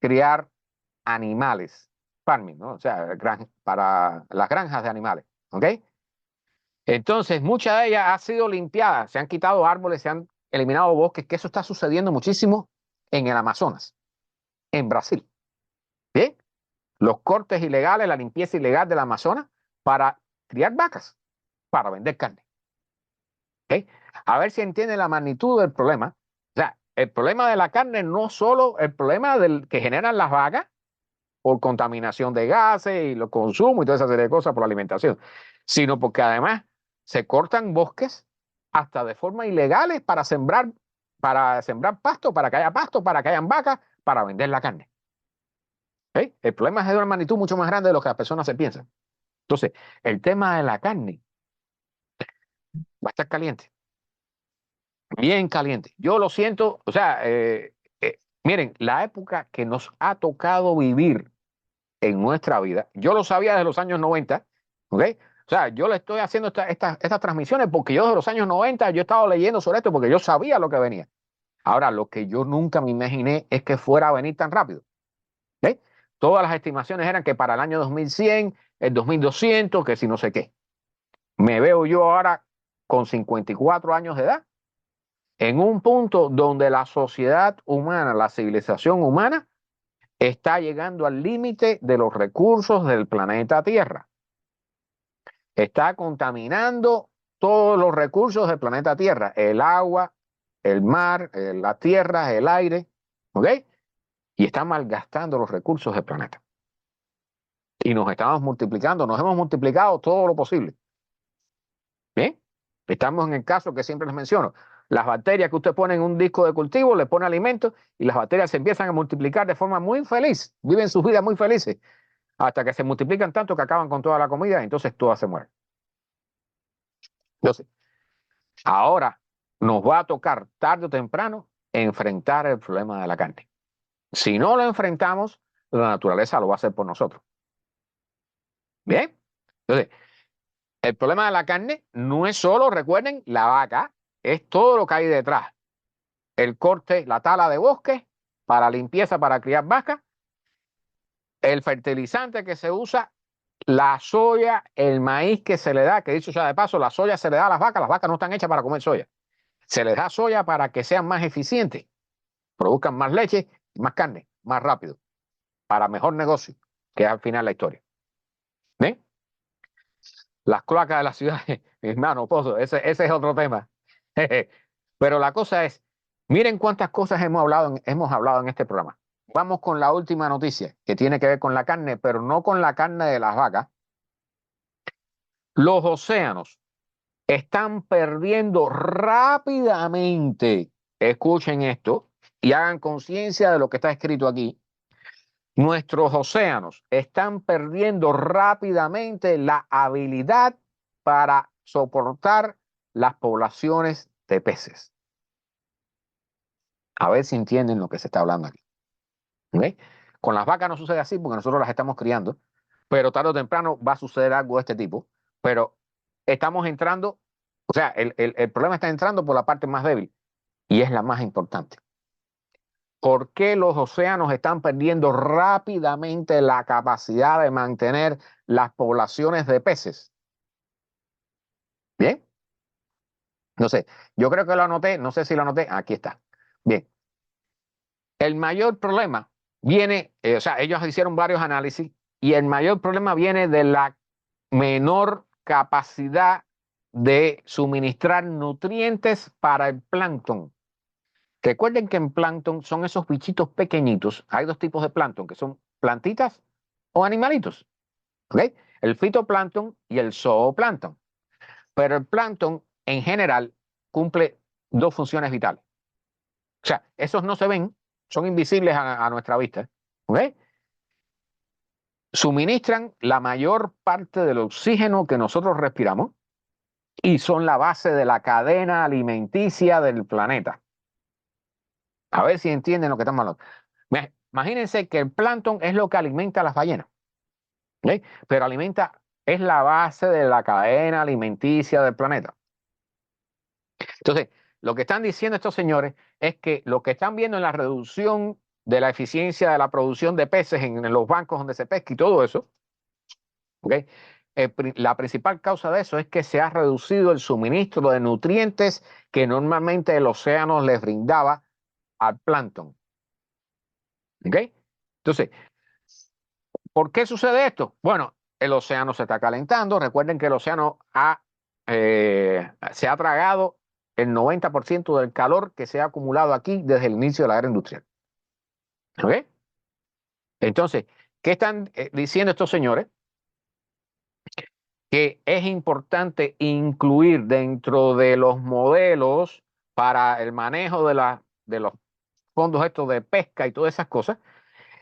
criar animales, farming, ¿no? O sea, para las granjas de animales, ¿ok? Entonces, mucha de ellas ha sido limpiada, se han quitado árboles, se han eliminado bosques, que eso está sucediendo muchísimo en el Amazonas, en Brasil, ¿bien? Los cortes ilegales, la limpieza ilegal del Amazonas para criar vacas, para vender carne. ¿Okay? A ver si entienden la magnitud del problema. O sea, el problema de la carne no solo el problema del que generan las vacas por contaminación de gases y los consumos y toda esa serie de cosas por la alimentación, sino porque además se cortan bosques hasta de forma ilegales para sembrar pasto, para que hayan vacas, para vender la carne. ¿Okay? El problema es de una magnitud mucho más grande de lo que las personas se piensan. Entonces, el tema de la carne va a estar caliente, bien caliente. Yo lo siento, o sea, miren, la época que nos ha tocado vivir en nuestra vida, yo lo sabía desde los años 90, ¿ok? O sea, yo le estoy haciendo estas transmisiones porque yo desde los años 90 yo he estado leyendo sobre esto porque yo sabía lo que venía. Ahora, lo que yo nunca me imaginé es que fuera a venir tan rápido. ¿Ok? Todas las estimaciones eran que para el año 2100, el 2200, que si no sé qué. Me veo yo ahora con 54 años de edad en un punto donde la sociedad humana, la civilización humana, está llegando al límite de los recursos del planeta Tierra. Está contaminando todos los recursos del planeta Tierra, el agua, el mar, la tierra, el aire, ¿ok? Y está malgastando los recursos del planeta. Y nos estamos multiplicando, nos hemos multiplicado todo lo posible. ¿Bien? Estamos en el caso que siempre les menciono. Las bacterias que usted pone en un disco de cultivo, le pone alimento y las bacterias se empiezan a multiplicar de forma muy feliz, viven sus vidas muy felices, hasta que se multiplican tanto que acaban con toda la comida y entonces todas se mueren. Entonces, ahora nos va a tocar tarde o temprano enfrentar el problema de la carne. Si no lo enfrentamos, la naturaleza lo va a hacer por nosotros. ¿Bien? Entonces, el problema de la carne no es solo, recuerden, la vaca, es todo lo que hay detrás. El corte, la tala de bosques para limpieza, para criar vacas, el fertilizante que se usa, la soya, el maíz que se le da, que dicho sea de paso, la soya se le da a las vacas no están hechas para comer soya. Se les da soya para que sean más eficientes, produzcan más leche y más carne, más rápido, para mejor negocio, que es al final la historia. ¿Ven? Las cloacas de las ciudades, mi hermano Pozo, ese es otro tema. Pero la cosa es, miren cuántas cosas hemos hablado en este programa. Vamos con la última noticia, que tiene que ver con la carne, pero no con la carne de las vacas. Los océanos están perdiendo rápidamente, escuchen esto y hagan conciencia de lo que está escrito aquí. Nuestros océanos están perdiendo rápidamente la habilidad para soportar las poblaciones de peces. A ver si entienden lo que se está hablando aquí. ¿Okay? Con las vacas no sucede así porque nosotros las estamos criando, pero tarde o temprano va a suceder algo de este tipo. Pero estamos entrando, o sea, el problema está entrando por la parte más débil y es la más importante. ¿Por qué los océanos están perdiendo rápidamente la capacidad de mantener las poblaciones de peces? Bien, no sé, yo creo que lo anoté, no sé si lo anoté, aquí está. Bien, el mayor problema viene, o sea, ellos hicieron varios análisis y el mayor problema viene de la menor capacidad de suministrar nutrientes para el plancton. Recuerden que en plancton son esos bichitos pequeñitos. Hay dos tipos de plancton, que son plantitas o animalitos. ¿Okay? El fitoplancton y el zooplancton. Pero el plancton en general cumple dos funciones vitales. O sea, esos no se ven, son invisibles a nuestra vista. ¿Okay? Suministran la mayor parte del oxígeno que nosotros respiramos y son la base de la cadena alimenticia del planeta. A ver si entienden lo que estamos hablando. Imagínense que el plancton es lo que alimenta a las ballenas, ¿okay? Pero es la base de la cadena alimenticia del planeta. Entonces, lo que están diciendo estos señores es que lo que están viendo en la reducción de la eficiencia de la producción de peces en los bancos donde se pesca y todo eso, ¿okay? La principal causa de eso es que se ha reducido el suministro de nutrientes que normalmente el océano les brindaba al plancton. ¿Okay? Entonces, ¿por qué sucede esto? Bueno, el océano se está calentando. Recuerden que el océano se ha tragado el 90% del calor que se ha acumulado aquí desde el inicio de la era industrial. ¿Ok? Entonces, ¿qué están diciendo estos señores? Que es importante incluir dentro de los modelos para el manejo de los fondos estos de pesca y todas esas cosas,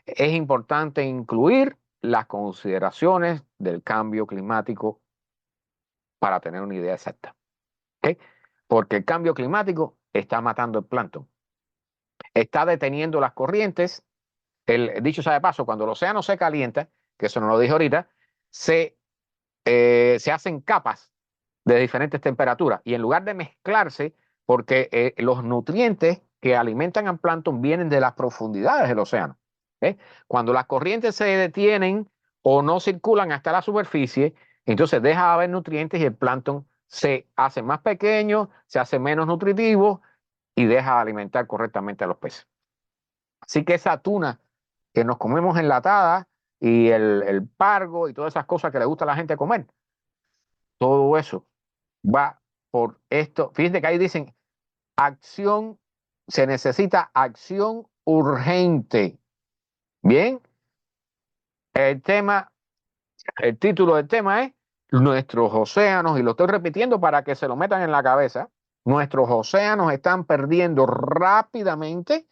es importante incluir las consideraciones del cambio climático para tener una idea exacta. ¿Okay? Porque el cambio climático está matando el plancton, está deteniendo las corrientes. Dicho sea de paso, cuando el océano se calienta, que eso no lo dije ahorita, se hacen capas de diferentes temperaturas y en lugar de mezclarse, porque los nutrientes que alimentan al plancton vienen de las profundidades del océano. Cuando las corrientes se detienen o no circulan hasta la superficie, entonces deja de haber nutrientes y el plancton se hace más pequeño, se hace menos nutritivo y deja de alimentar correctamente a los peces. Así que esa tuna que nos comemos enlatada y el pargo y todas esas cosas que le gusta a la gente comer, todo eso va por esto. Fíjense que ahí dicen acción, se necesita acción urgente. Bien, el título del tema es nuestros océanos, y lo estoy repitiendo para que se lo metan en la cabeza. Nuestros océanos están perdiendo rápidamente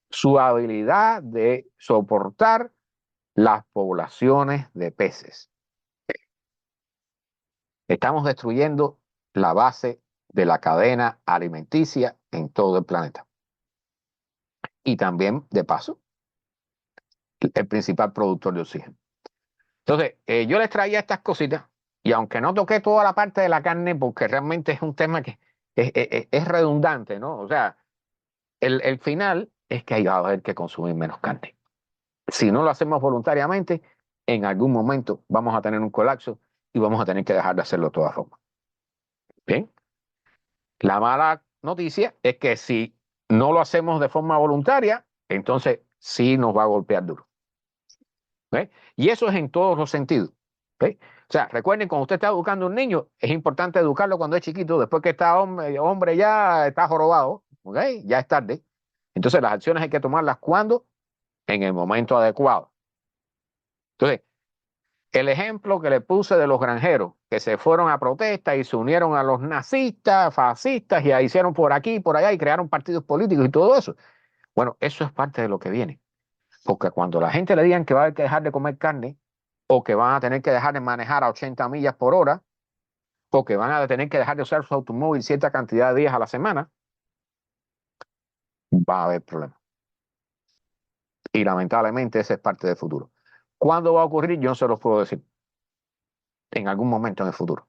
su habilidad de soportar las poblaciones de peces. Estamos destruyendo la base de la cadena alimenticia en todo el planeta. Y también, de paso, el principal productor de oxígeno. Entonces, yo les traía estas cositas y aunque no toqué toda la parte de la carne porque realmente es un tema que es redundante, ¿no? O sea, el final es que hay va a haber que consumir menos carne. Si no lo hacemos voluntariamente, en algún momento vamos a tener un colapso y vamos a tener que dejar de hacerlo de todas formas. Bien, la mala noticia es que si no lo hacemos de forma voluntaria, entonces sí nos va a golpear duro. ¿Okay? Y eso es en todos los sentidos. ¿Ok? O sea, recuerden, cuando usted está educando a un niño, es importante educarlo cuando es chiquito. Después que está hombre ya está jorobado, ¿ok? Ya es tarde. Entonces las acciones hay que tomarlas cuando, en el momento adecuado. Entonces, el ejemplo que le puse de los granjeros que se fueron a protesta y se unieron a los nazistas, fascistas y hicieron por aquí y por allá y crearon partidos políticos y todo eso. Bueno, eso es parte de lo que viene. Porque cuando la gente le digan que va a haber que dejar de comer carne o que van a tener que dejar de manejar a 80 millas por hora o que van a tener que dejar de usar su automóvil cierta cantidad de días a la semana, va a haber problemas. Y lamentablemente ese es parte del futuro. ¿Cuándo va a ocurrir? Yo no se los puedo decir. En algún momento en el futuro.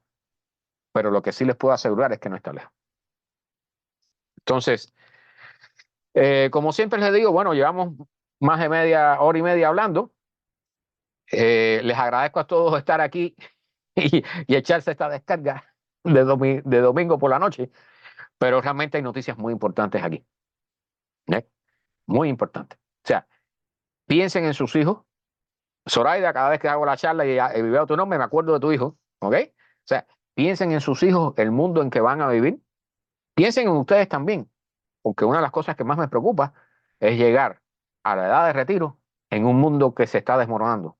Pero lo que sí les puedo asegurar es que no está lejos. Entonces, como siempre les digo, bueno, llevamos más de media hora y media hablando. Les agradezco a todos estar aquí y echarse esta descarga de domingo por la noche, pero realmente hay noticias muy importantes aquí. ¿Eh? Muy importantes. O sea, piensen en sus hijos. Zoraida, cada vez que hago la charla y veo tu nombre, me acuerdo de tu hijo. ¿Ok? O sea, piensen en sus hijos, el mundo en que van a vivir. Piensen en ustedes también, porque una de las cosas que más me preocupa es llegar a la edad de retiro en un mundo que se está desmoronando.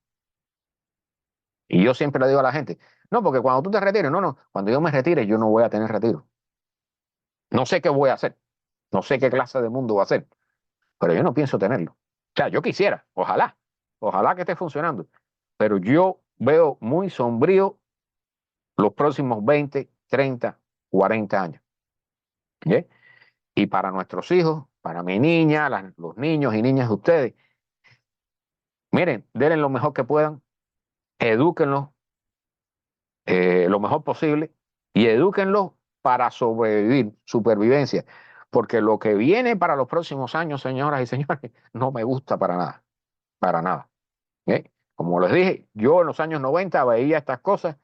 Y yo siempre le digo a la gente, no, porque cuando tú te retires, no, cuando yo me retire, yo no voy a tener retiro. No sé qué voy a hacer, no sé qué clase de mundo va a ser, pero yo no pienso tenerlo. O sea, yo quisiera, ojalá que esté funcionando, pero yo veo muy sombrío los próximos 20, 30, 40 años. ¿Eh? Y para nuestros hijos, para mi niña, los niños y niñas de ustedes, miren, denle lo mejor que puedan, edúquenlos lo mejor posible y edúquenlos para sobrevivir, supervivencia, porque lo que viene para los próximos años, señoras y señores, no me gusta para nada, para nada. ¿Eh? Como les dije, yo en los años 90 veía estas cosas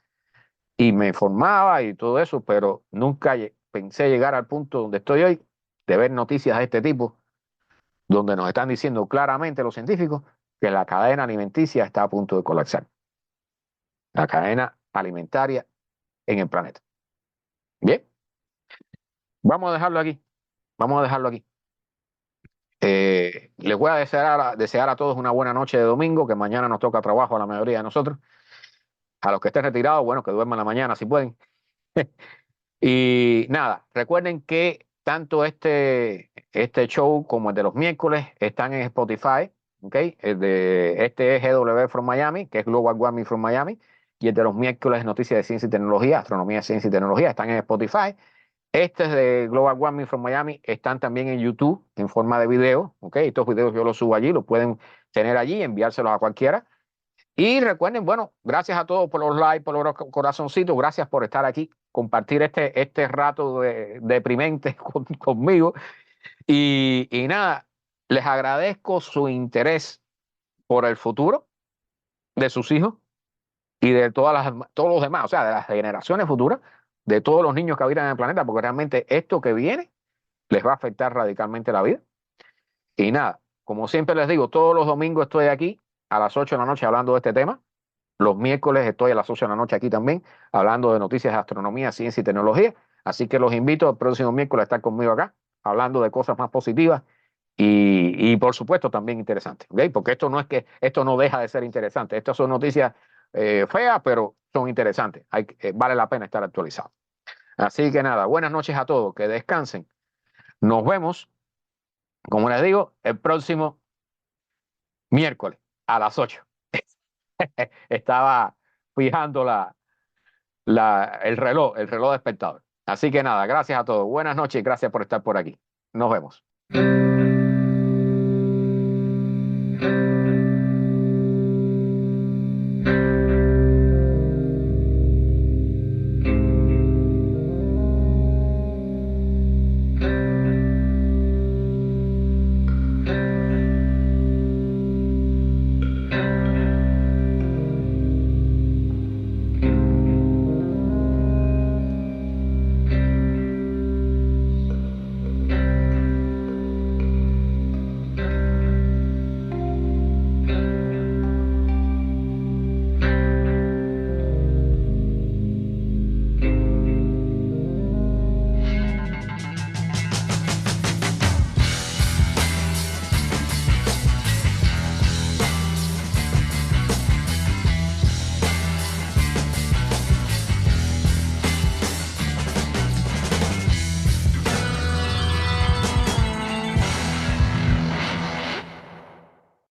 y me formaba y todo eso, pero nunca pensé llegar al punto donde estoy hoy, de ver noticias de este tipo, donde nos están diciendo claramente los científicos que la cadena alimenticia está a punto de colapsar. La cadena alimentaria en el planeta. Bien, vamos a dejarlo aquí. Vamos a dejarlo aquí. Les voy a desear a todos una buena noche de domingo, que mañana nos toca trabajo a la mayoría de nosotros. A los que estén retirados, bueno, que duerman la mañana si pueden. Y nada, recuerden que tanto este show como el de los miércoles están en Spotify, ¿ok? Este es GW from Miami, que es Global Warming from Miami, y el de los miércoles es Noticias de Ciencia y Tecnología, Astronomía, Ciencia y Tecnología, están en Spotify. Este es de Global Warming from Miami, están también en YouTube en forma de video, ¿ok? Estos videos yo los subo allí, los pueden tener allí, enviárselos a cualquiera. Y recuerden, bueno, gracias a todos por los likes, por los corazoncitos, gracias por estar aquí, compartir este rato deprimente conmigo. Y nada, les agradezco su interés por el futuro de sus hijos y de todos los demás, o sea, de las generaciones futuras, de todos los niños que habitan en el planeta, porque realmente esto que viene les va a afectar radicalmente la vida. Y nada, como siempre les digo, todos los domingos estoy aquí a las 8 de la noche hablando de este tema. Los miércoles estoy a las 8 de la noche aquí también, hablando de noticias de astronomía, ciencia y tecnología. Así que los invito el próximo miércoles a estar conmigo acá, hablando de cosas más positivas y por supuesto también interesantes. ¿Okay? Porque esto no deja de ser interesante. Estas son noticias feas, pero son interesantes. Vale la pena estar actualizado. Así que nada, buenas noches a todos, que descansen. Nos vemos, como les digo, el próximo miércoles a las 8. Estaba fijando el reloj despertador. Así que nada, gracias a todos. Buenas noches y gracias por estar por aquí. Nos vemos.